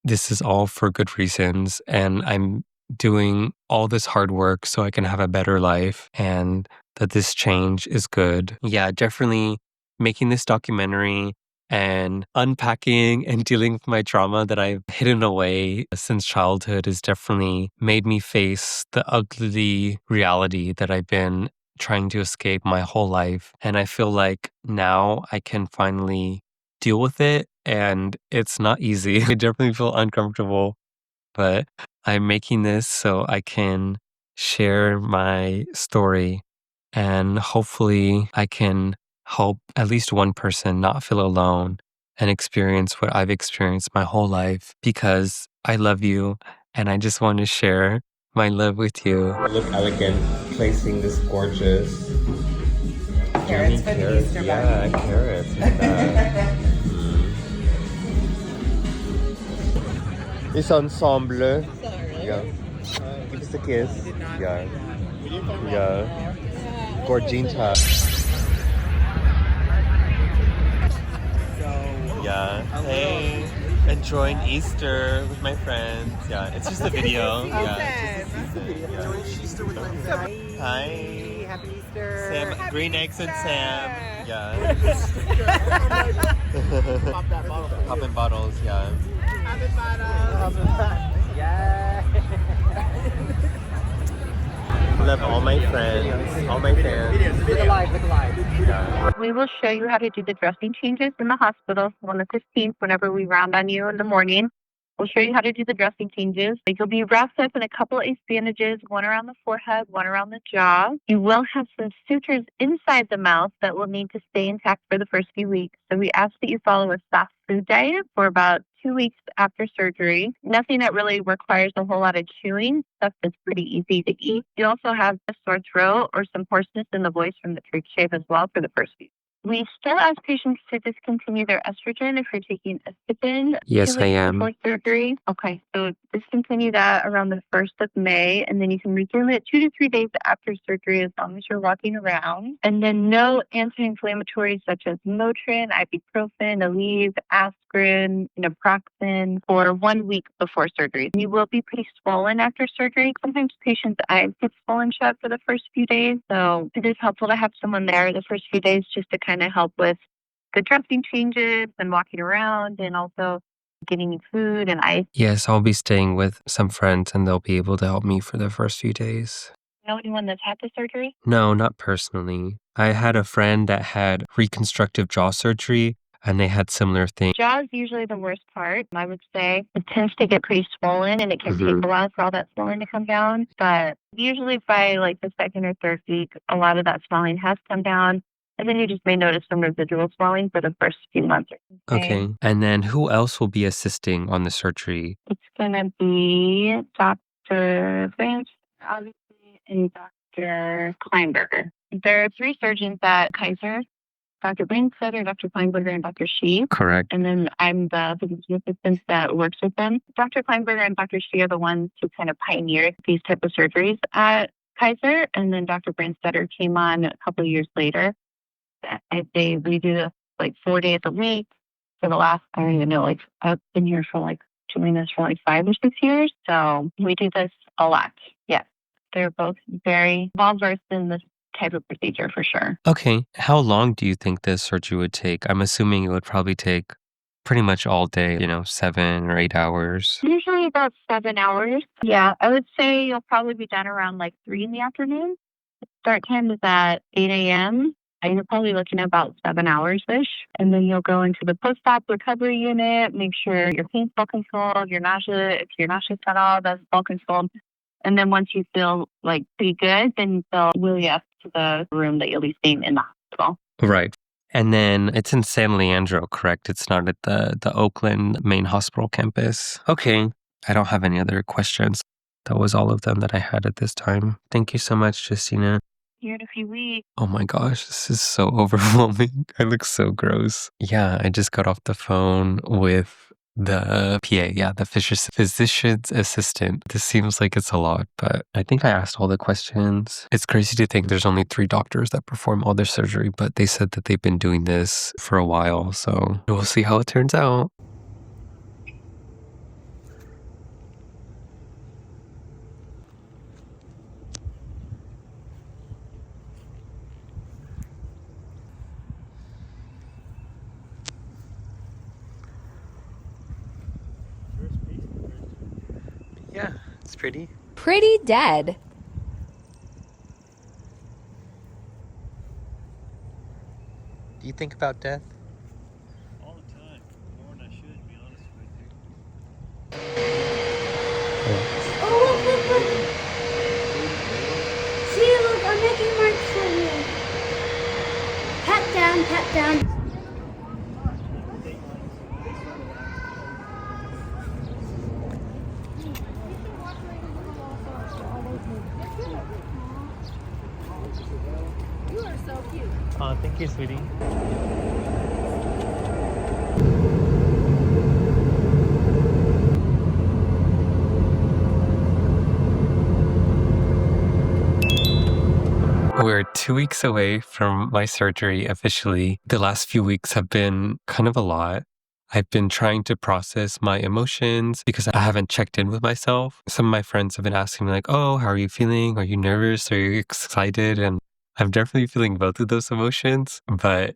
this is all for good reasons and I'm doing all this hard work so I can have a better life and that this change is good. Yeah, definitely making this documentary and unpacking and dealing with my trauma that I've hidden away since childhood has definitely made me face the ugly reality that I've been trying to escape my whole life. And I feel like now I can finally deal with it. And it's not easy. I definitely feel uncomfortable, but I'm making this so I can share my story and hopefully I can help at least one person not feel alone and experience what I've experienced my whole life because I love you and I just want to share my love with you. Look elegant, placing this gorgeous Carrots for the Easter bunny. Yeah, carrots. Look at that. It's ensemble. Yeah. Give us a kiss. Yeah. Yeah. Gorginta. Yeah. Hey. Enjoying Easter with my friends. Yeah. It's just a video. Yeah. It's just a video. Enjoying Easter with my friends. Hi. Happy Easter. Sam. Green eggs and Sam. Yeah. Pop that bottle. Popping bottles. Yeah. Popping bottles. Yeah. Love all my friends, all my fans. Look alive, look alive. Yeah. We will show you how to do the dressing changes in the hospital on the 15th whenever we round on you in the morning. We'll show you how to do the dressing changes. You'll be wrapped up in a couple ace bandages, one around the forehead, one around the jaw. You will have some sutures inside the mouth that will need to stay intact for the first few weeks. So we ask that you follow a fast food diet for about 2 weeks after surgery. Nothing that really requires a whole lot of chewing, stuff that's pretty easy to eat. You also have a sore throat or some hoarseness in the voice from the trach shave as well for the first week. We still ask patients to discontinue their estrogen if you're taking estrogen. Yes, 2 I weeks am. before surgery. Okay, so discontinue that around the 1st of May, and then you can resume it 2 to 3 days after surgery as long as you're walking around. And then no anti-inflammatories such as Motrin, ibuprofen, Aleve, aspirin, naproxen for 1 week before surgery. You will be pretty swollen after surgery. Sometimes patients' eyes get swollen shut for the first few days, so it is helpful to have someone there the first few days just to kind of help with the dressing changes and walking around and also getting you food and ice. Yes, I'll be staying with some friends and they'll be able to help me for the first few days. Know anyone that's had the surgery? No, not personally. I had a friend that had reconstructive jaw surgery and they had similar things. Jaw is usually the worst part, I would say. It tends to get pretty swollen and it can take a while for all that swelling to come down. But usually by like the 2nd or 3rd week, a lot of that swelling has come down. And then you just may notice some residual swelling for the first few months. Okay. And then who else will be assisting on the surgery? It's going to be Dr. Vance, obviously, and Dr. Kleinberger. There are 3 surgeons at Kaiser, Dr. Brainstetter, Dr. Kleinberger, and Dr. Shee. Correct. And then I'm the physician assistant that works with them. Dr. Kleinberger and Dr. Shee are the ones who kind of pioneered these type of surgeries at Kaiser. And then Dr. Brainstetter came on a couple of years later. We do this like 4 days a week for the last, I don't even know, like I've been here for like doing this for like 5 or 6 years. So we do this a lot. Yes. They're both very well versed in this type of procedure for sure. Okay. How long do you think this surgery would take? I'm assuming it would probably take pretty much all day, 7 or 8 hours. Usually about 7 hours. Yeah. I would say you'll probably be done around like 3 in the afternoon. Start time is at 8 a.m. You're probably looking at about 7 hours-ish. And then you'll go into the post-op recovery unit, make sure your pain's well controlled, your nausea, if you're nauseous at all, that's well controlled. And then once you feel like pretty good, then they'll wheel you up to the room that you'll be staying in the hospital. Right. And then it's in San Leandro, correct? It's not at the Oakland main hospital campus. Okay. I don't have any other questions. That was all of them that I had at this time. Thank you so much, Justina. Here in a few weeks. Oh my gosh, this is so overwhelming. I look so gross. Yeah, I just got off the phone with the PA, the physician's assistant. This seems like it's a lot, but I think I asked all the questions. It's crazy to think there's only 3 doctors that perform all their surgery, but they said that they've been doing this for a while, so we'll see how it turns out. Yeah, it's pretty. Pretty dead. Do you think about death? All the time. More than I should, to be honest with Oh, look. See, look, I'm making marks for you. Tap down, tap down. you. You are so cute. Oh, thank you, sweetie. We're 2 weeks away from my surgery officially. The last few weeks have been kind of a lot. I've been trying to process my emotions because I haven't checked in with myself. Some of my friends have been asking me like, oh, how are you feeling? Are you nervous? Are you excited? And I'm definitely feeling both of those emotions. But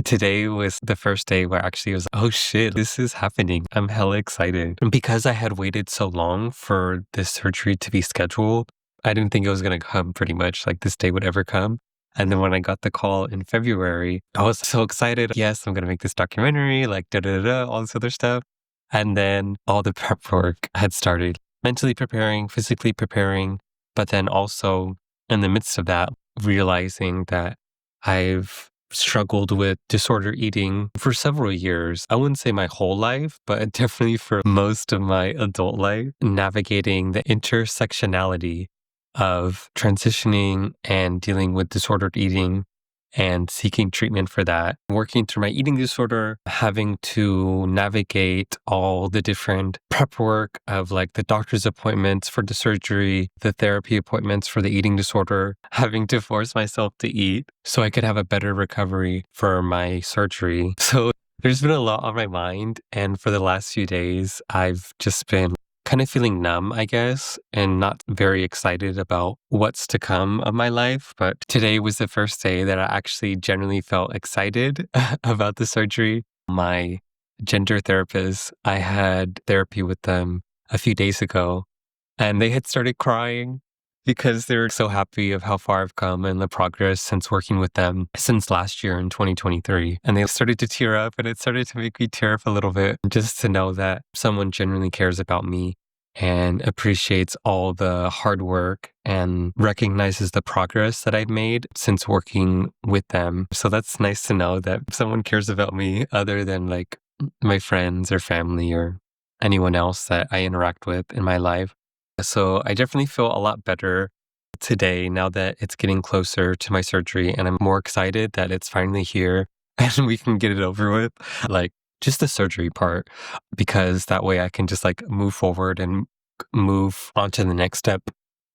today was the first day where actually I was like, oh shit, this is happening. I'm hella excited. And because I had waited so long for this surgery to be scheduled, I didn't think it was going to come pretty much, like this day would ever come. And then when I got the call in February, I was so excited. Yes, I'm going to make this documentary, like all this other stuff. And then all the prep work had started, mentally preparing, physically preparing, but then also in the midst of that, realizing that I've struggled with disorder eating for several years. I wouldn't say my whole life, but definitely for most of my adult life, navigating the intersectionality of transitioning and dealing with disordered eating and seeking treatment for that, working through my eating disorder, having to navigate all the different prep work of like the doctor's appointments for the surgery, the therapy appointments for the eating disorder, having to force myself to eat so I could have a better recovery for my surgery. So there's been a lot on my mind. And for the last few days, I've just been kind of feeling numb, I guess, and not very excited about what's to come of my life. But today was the first day that I actually genuinely felt excited about the surgery. My gender therapist, I had therapy with them a few days ago, and they had started crying because they were so happy of how far I've come and the progress since working with them since last year in 2023. And they started to tear up, and it started to make me tear up a little bit just to know that someone genuinely cares about me and appreciates all the hard work and recognizes the progress that I've made since working with them. So that's nice to know that someone cares about me other than like my friends or family or anyone else that I interact with in my life. So I definitely feel a lot better today now that it's getting closer to my surgery, and I'm more excited that it's finally here and we can get it over with. Like just the surgery part, because that way I can just like move forward and move on to the next step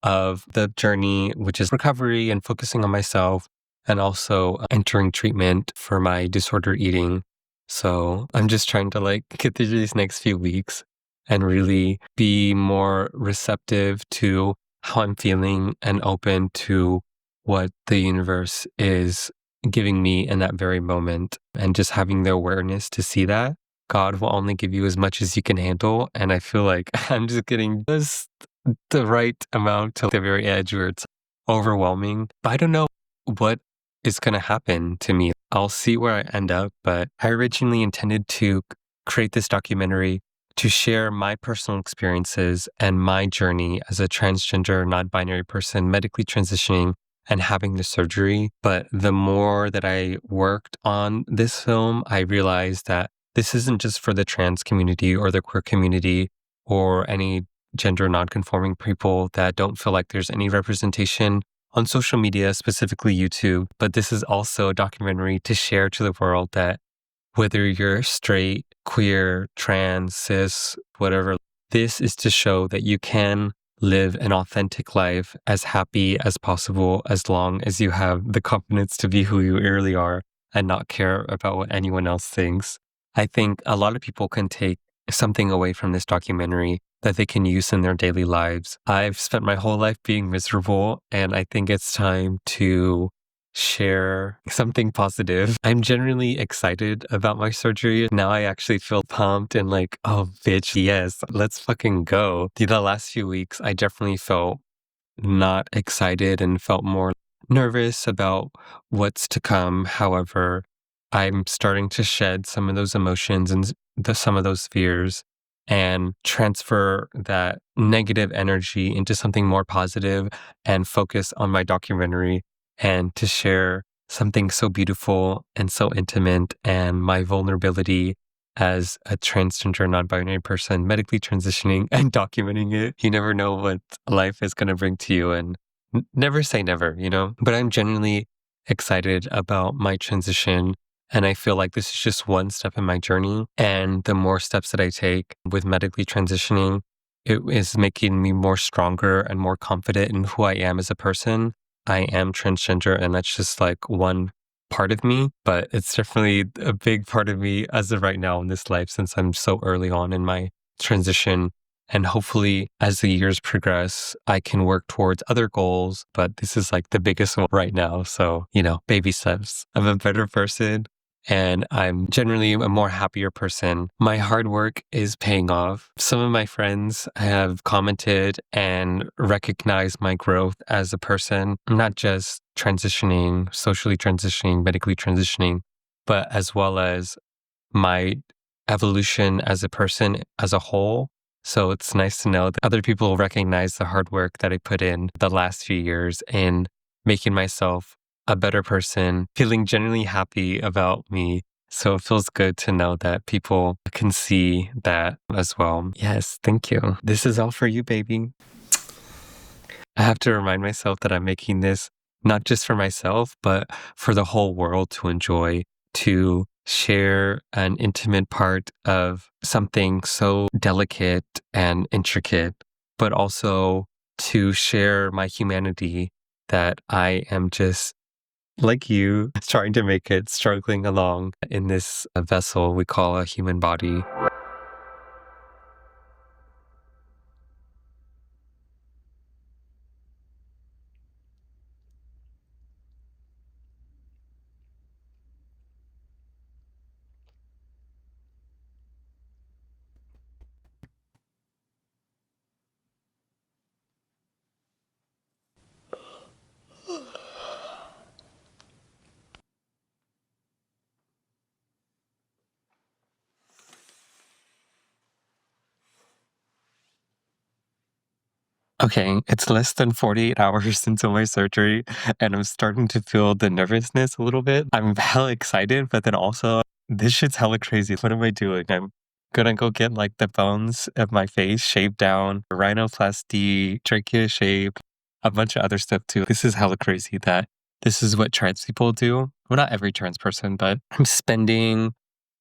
of the journey, which is recovery and focusing on myself and also entering treatment for my disordered eating. So I'm just trying to like get through these next few weeks and really be more receptive to how I'm feeling and open to what the universe is giving me in that very moment, and just having the awareness to see that God will only give you as much as you can handle. And I feel like I'm just getting just the right amount to the very edge where it's overwhelming. But I don't know what is going to happen to me. I'll see where I end up. But I originally intended to create this documentary to share my personal experiences and my journey as a transgender, non-binary person, medically transitioning and having the surgery. But the more that I worked on this film, I realized that this isn't just for the trans community or the queer community or any gender non-conforming people that don't feel like there's any representation on social media, specifically YouTube. But this is also a documentary to share to the world that whether you're straight, queer, trans, cis, whatever, this is to show that you can live an authentic life as happy as possible as long as you have the confidence to be who you really are and not care about what anyone else thinks. I think a lot of people can take something away from this documentary that they can use in their daily lives. I've spent my whole life being miserable, and I think it's time to share something positive. I'm genuinely excited about my surgery. Now I actually feel pumped and like, oh, bitch, yes, let's fucking go. The last few weeks, I definitely felt not excited and felt more nervous about what's to come. However, I'm starting to shed some of those emotions and some of those fears and transfer that negative energy into something more positive and focus on my documentary and to share something so beautiful and so intimate and my vulnerability as a transgender, non-binary person, medically transitioning and documenting it. You never know what life is going to bring to you, and never say never, you know? But I'm genuinely excited about my transition, and I feel like this is just one step in my journey. And the more steps that I take with medically transitioning, it is making me more stronger and more confident in who I am as a person. I am transgender, and that's just like one part of me, but it's definitely a big part of me as of right now in this life, since I'm so early on in my transition. And hopefully, as the years progress, I can work towards other goals, but this is like the biggest one right now. So, you know, baby steps. I'm a better person, and I'm generally a more happier person. My hard work is paying off. Some of my friends have commented and recognized my growth as a person, not just transitioning, socially transitioning, medically transitioning, but as well as my evolution as a person as a whole. So it's nice to know that other people recognize the hard work that I put in the last few years in making myself a better person, feeling genuinely happy about me. So it feels good to know that people can see that as well. Yes, thank you. This is all for you, baby. I have to remind myself that I'm making this not just for myself, but for the whole world to enjoy, to share an intimate part of something so delicate and intricate, but also to share my humanity, that I am just like you, trying to make it, struggling along in this vessel we call a human body. Okay, it's less than 48 hours until my surgery, and I'm starting to feel the nervousness a little bit. I'm hella excited, but then also, this shit's hella crazy. What am I doing? I'm gonna go get like the bones of my face shaved down, rhinoplasty, trachea shape, a bunch of other stuff too. This is hella crazy that this is what trans people do. Well, not every trans person, but I'm spending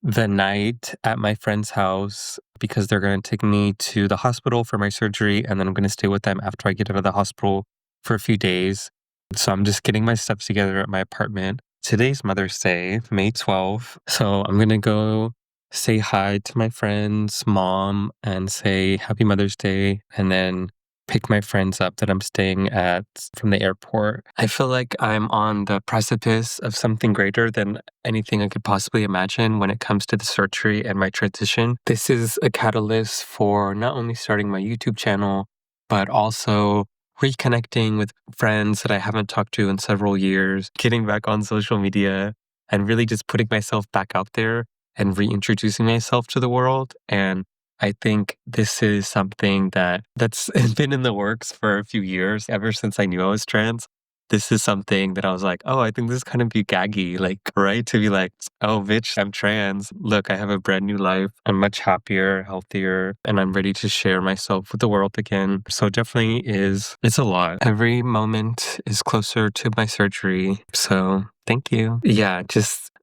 the night at my friend's house because they're going to take me to the hospital for my surgery, and then I'm going to stay with them after I get out of the hospital for a few days. So I'm just getting my steps together at my apartment. Today's Mother's Day, May 12th. So I'm going to go say hi to my friend's mom and say Happy Mother's Day, and then pick my friends up that I'm staying at from the airport. I feel like I'm on the precipice of something greater than anything I could possibly imagine when it comes to the surgery and my transition. This is a catalyst for not only starting my YouTube channel, but also reconnecting with friends that I haven't talked to in several years, getting back on social media, and really just putting myself back out there and reintroducing myself to the world. And I think this is something that's been in the works for a few years, ever since I knew I was trans. This is something that I was like, oh, I think this is kind of be gaggy, like, right? To be like, oh, bitch, I'm trans. Look, I have a brand new life. I'm much happier, healthier, and I'm ready to share myself with the world again. So it definitely it's a lot. Every moment is closer to my surgery. So thank you. Yeah,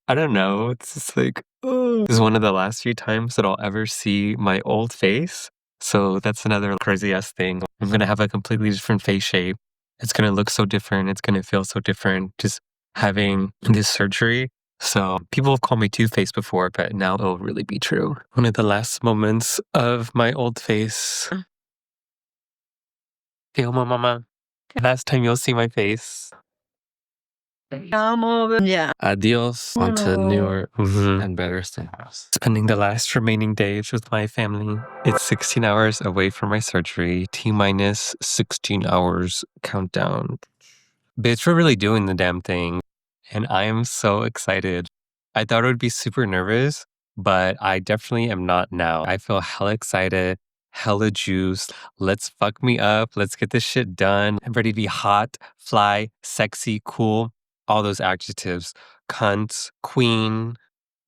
I don't know. It's just like, oh, this is one of the last few times that I'll ever see my old face. So that's another crazy ass thing. I'm going to have a completely different face shape. It's going to look so different. It's going to feel so different just having this surgery. So people have called me Two-Faced before, but now it'll really be true. One of the last moments of my old face. Feel my mama. Last time you'll see my face. Yeah. Adios. On to newer and better things. Spending the last remaining days with my family. It's 16 hours away from my surgery. T-minus 16 hours countdown. Bitch, we're really doing the damn thing. And I am so excited. I thought I would be super nervous, but I definitely am not now. I feel hella excited, hella juiced. Let's fuck me up. Let's get this shit done. I'm ready to be hot, fly, sexy, cool. All those adjectives. Cunt, queen,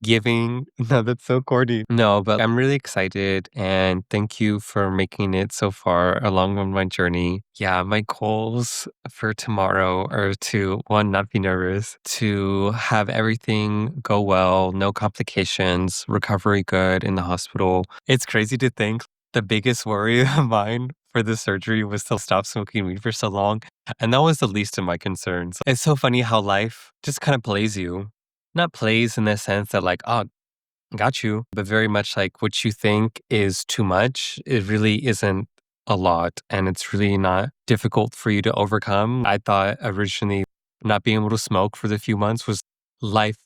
giving. No, that's so corny. No, but I'm really excited, and thank you for making it so far along on my journey. Yeah, my goals for tomorrow are to, one, not be nervous, to have everything go well, no complications, recovery good in the hospital. It's crazy to think the biggest worry of mine for the surgery was to stop smoking weed for so long. And that was the least of my concerns. It's so funny how life just kind of plays you. Not plays in the sense that like, oh, got you, but very much like what you think is too much, it really isn't a lot. And it's really not difficult for you to overcome. I thought originally not being able to smoke for the few months was life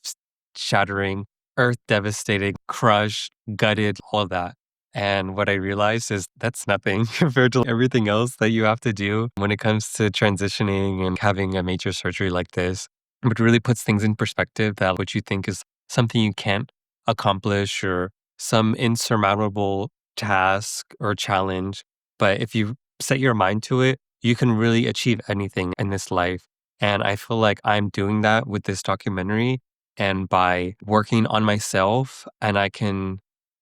shattering, earth devastating, crushed, gutted, all of that. And what I realized is that's nothing compared to everything else that you have to do when it comes to transitioning and having a major surgery like this. But it really puts things in perspective that what you think is something you can't accomplish or some insurmountable task or challenge, but if you set your mind to it, you can really achieve anything in this life. And I feel like I'm doing that with this documentary. And by working on myself, and I can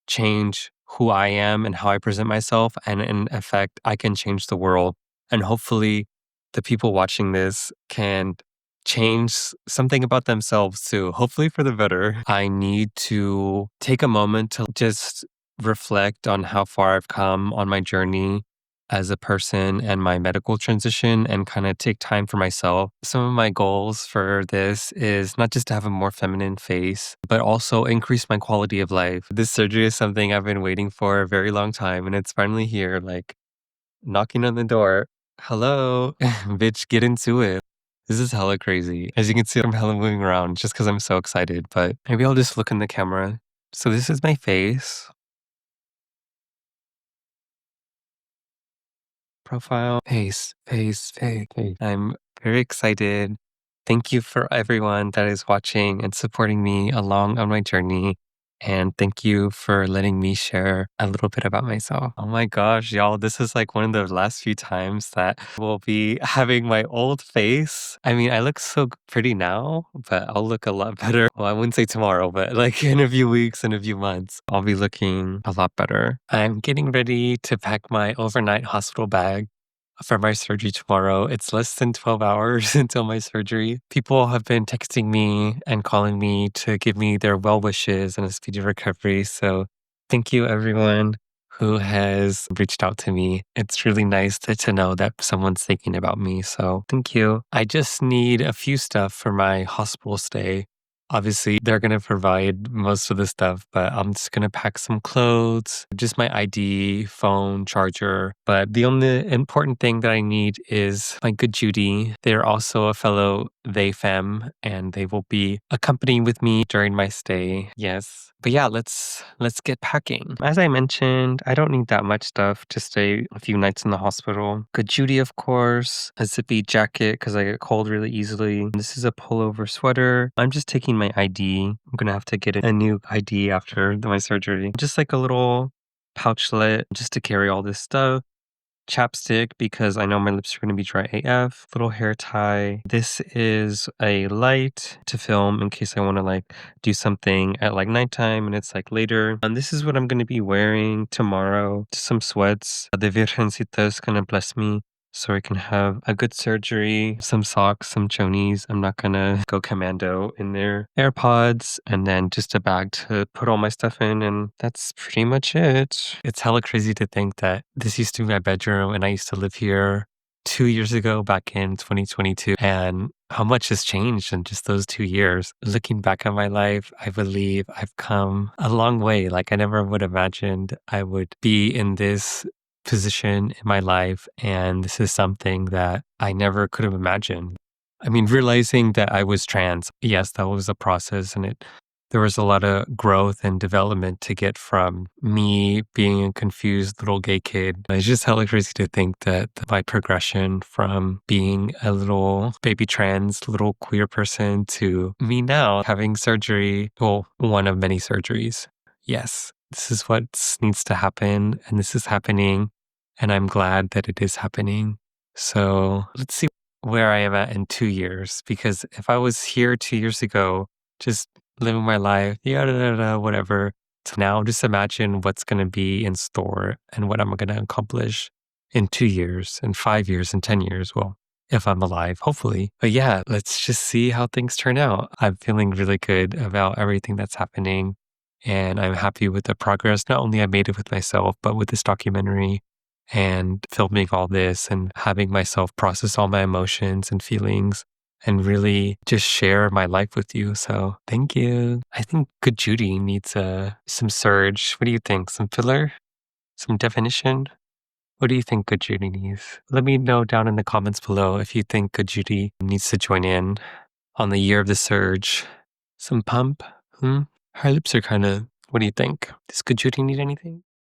change who I am and how I present myself. And in effect, I can change the world. And hopefully, the people watching this can change something about themselves too, hopefully for the better. I need to take a moment to just reflect on how far I've come on my journey as a person and my medical transition and kind of take time for myself. Some of my goals for this is not just to have a more feminine face, but also increase my quality of life. This surgery is something I've been waiting for a very long time, and it's finally here, like knocking on the door. Hello, bitch, get into it. This is hella crazy. As you can see, I'm hella moving around just because I'm so excited, but maybe I'll just look in the camera. So this is my face. Profile, face. I'm very excited. Thank you for everyone that is watching and supporting me along on my journey. And thank you for letting me share a little bit about myself. Oh my gosh, y'all, this is like one of the last few times that we'll be having my old face. I mean, I look so pretty now, but I'll look a lot better. Well, I wouldn't say tomorrow, but like in a few weeks, in a few months, I'll be looking a lot better. I'm getting ready to pack my overnight hospital bag for my surgery tomorrow. It's less than 12 hours until my surgery. People have been texting me and calling me to give me their well wishes and a speedy recovery. So thank you, everyone who has reached out to me. It's really nice to know that someone's thinking about me. So thank you. I just need a few stuff for my hospital stay. Obviously, they're going to provide most of the stuff, but I'm just going to pack some clothes, just my ID, phone, charger. But the only important thing that I need is my good Judy. They're also a fellow they femme, and they will be accompanying with me during my stay. Yes. But yeah, let's get packing. As I mentioned, I don't need that much stuff to stay a few nights in the hospital. Good Judy, of course, a zippy jacket because I get cold really easily. This is a pullover sweater. I'm just taking my ID. I'm gonna have to get a new ID after my surgery. Just like a little pouchlet just to carry all this stuff. Chapstick because I know my lips are going to be dry AF. Little hair tie. This is a light to film in case I want to like do something at like nighttime and it's like later. And this is what I'm going to be wearing tomorrow. Some sweats. The Virgencita is going to bless me so I can have a good surgery, some socks, some chonies. I'm not gonna go commando in there. AirPods, and then just a bag to put all my stuff in, and that's pretty much it. It's hella crazy to think that this used to be my bedroom, and I used to live here 2 years ago, back in 2022, and how much has changed in just those 2 years. Looking back on my life, I believe I've come a long way. Like I never would have imagined I would be in this position in my life, and this is something that I never could have imagined. I mean, realizing that I was trans, yes, that was a process, and there was a lot of growth and development to get from me being a confused little gay kid. It's just hella crazy to think that my progression from being a little baby trans, little queer person to me now having surgery, well, one of many surgeries. Yes, this is what needs to happen, and this is happening, and I'm glad that it is happening. So let's see where I am at in 2 years, because if I was here 2 years ago, just living my life, whatever, to now just imagine what's going to be in store and what I'm going to accomplish in 2 years, in 5 years, in 10 years. Well, if I'm alive, hopefully. But yeah, let's just see how things turn out. I'm feeling really good about everything that's happening. And I'm happy with the progress. Not only I made it with myself, but with this documentary and filming all this and having myself process all my emotions and feelings and really just share my life with you. So thank you. I think Good Judy needs some surge. What do you think? Some filler? Some definition? What do you think Good Judy needs? Let me know down in the comments below if you think Good Judy needs to join in on the year of the surge. Some pump? Her lips are kind of, what do you think? Does Good Judy need anything?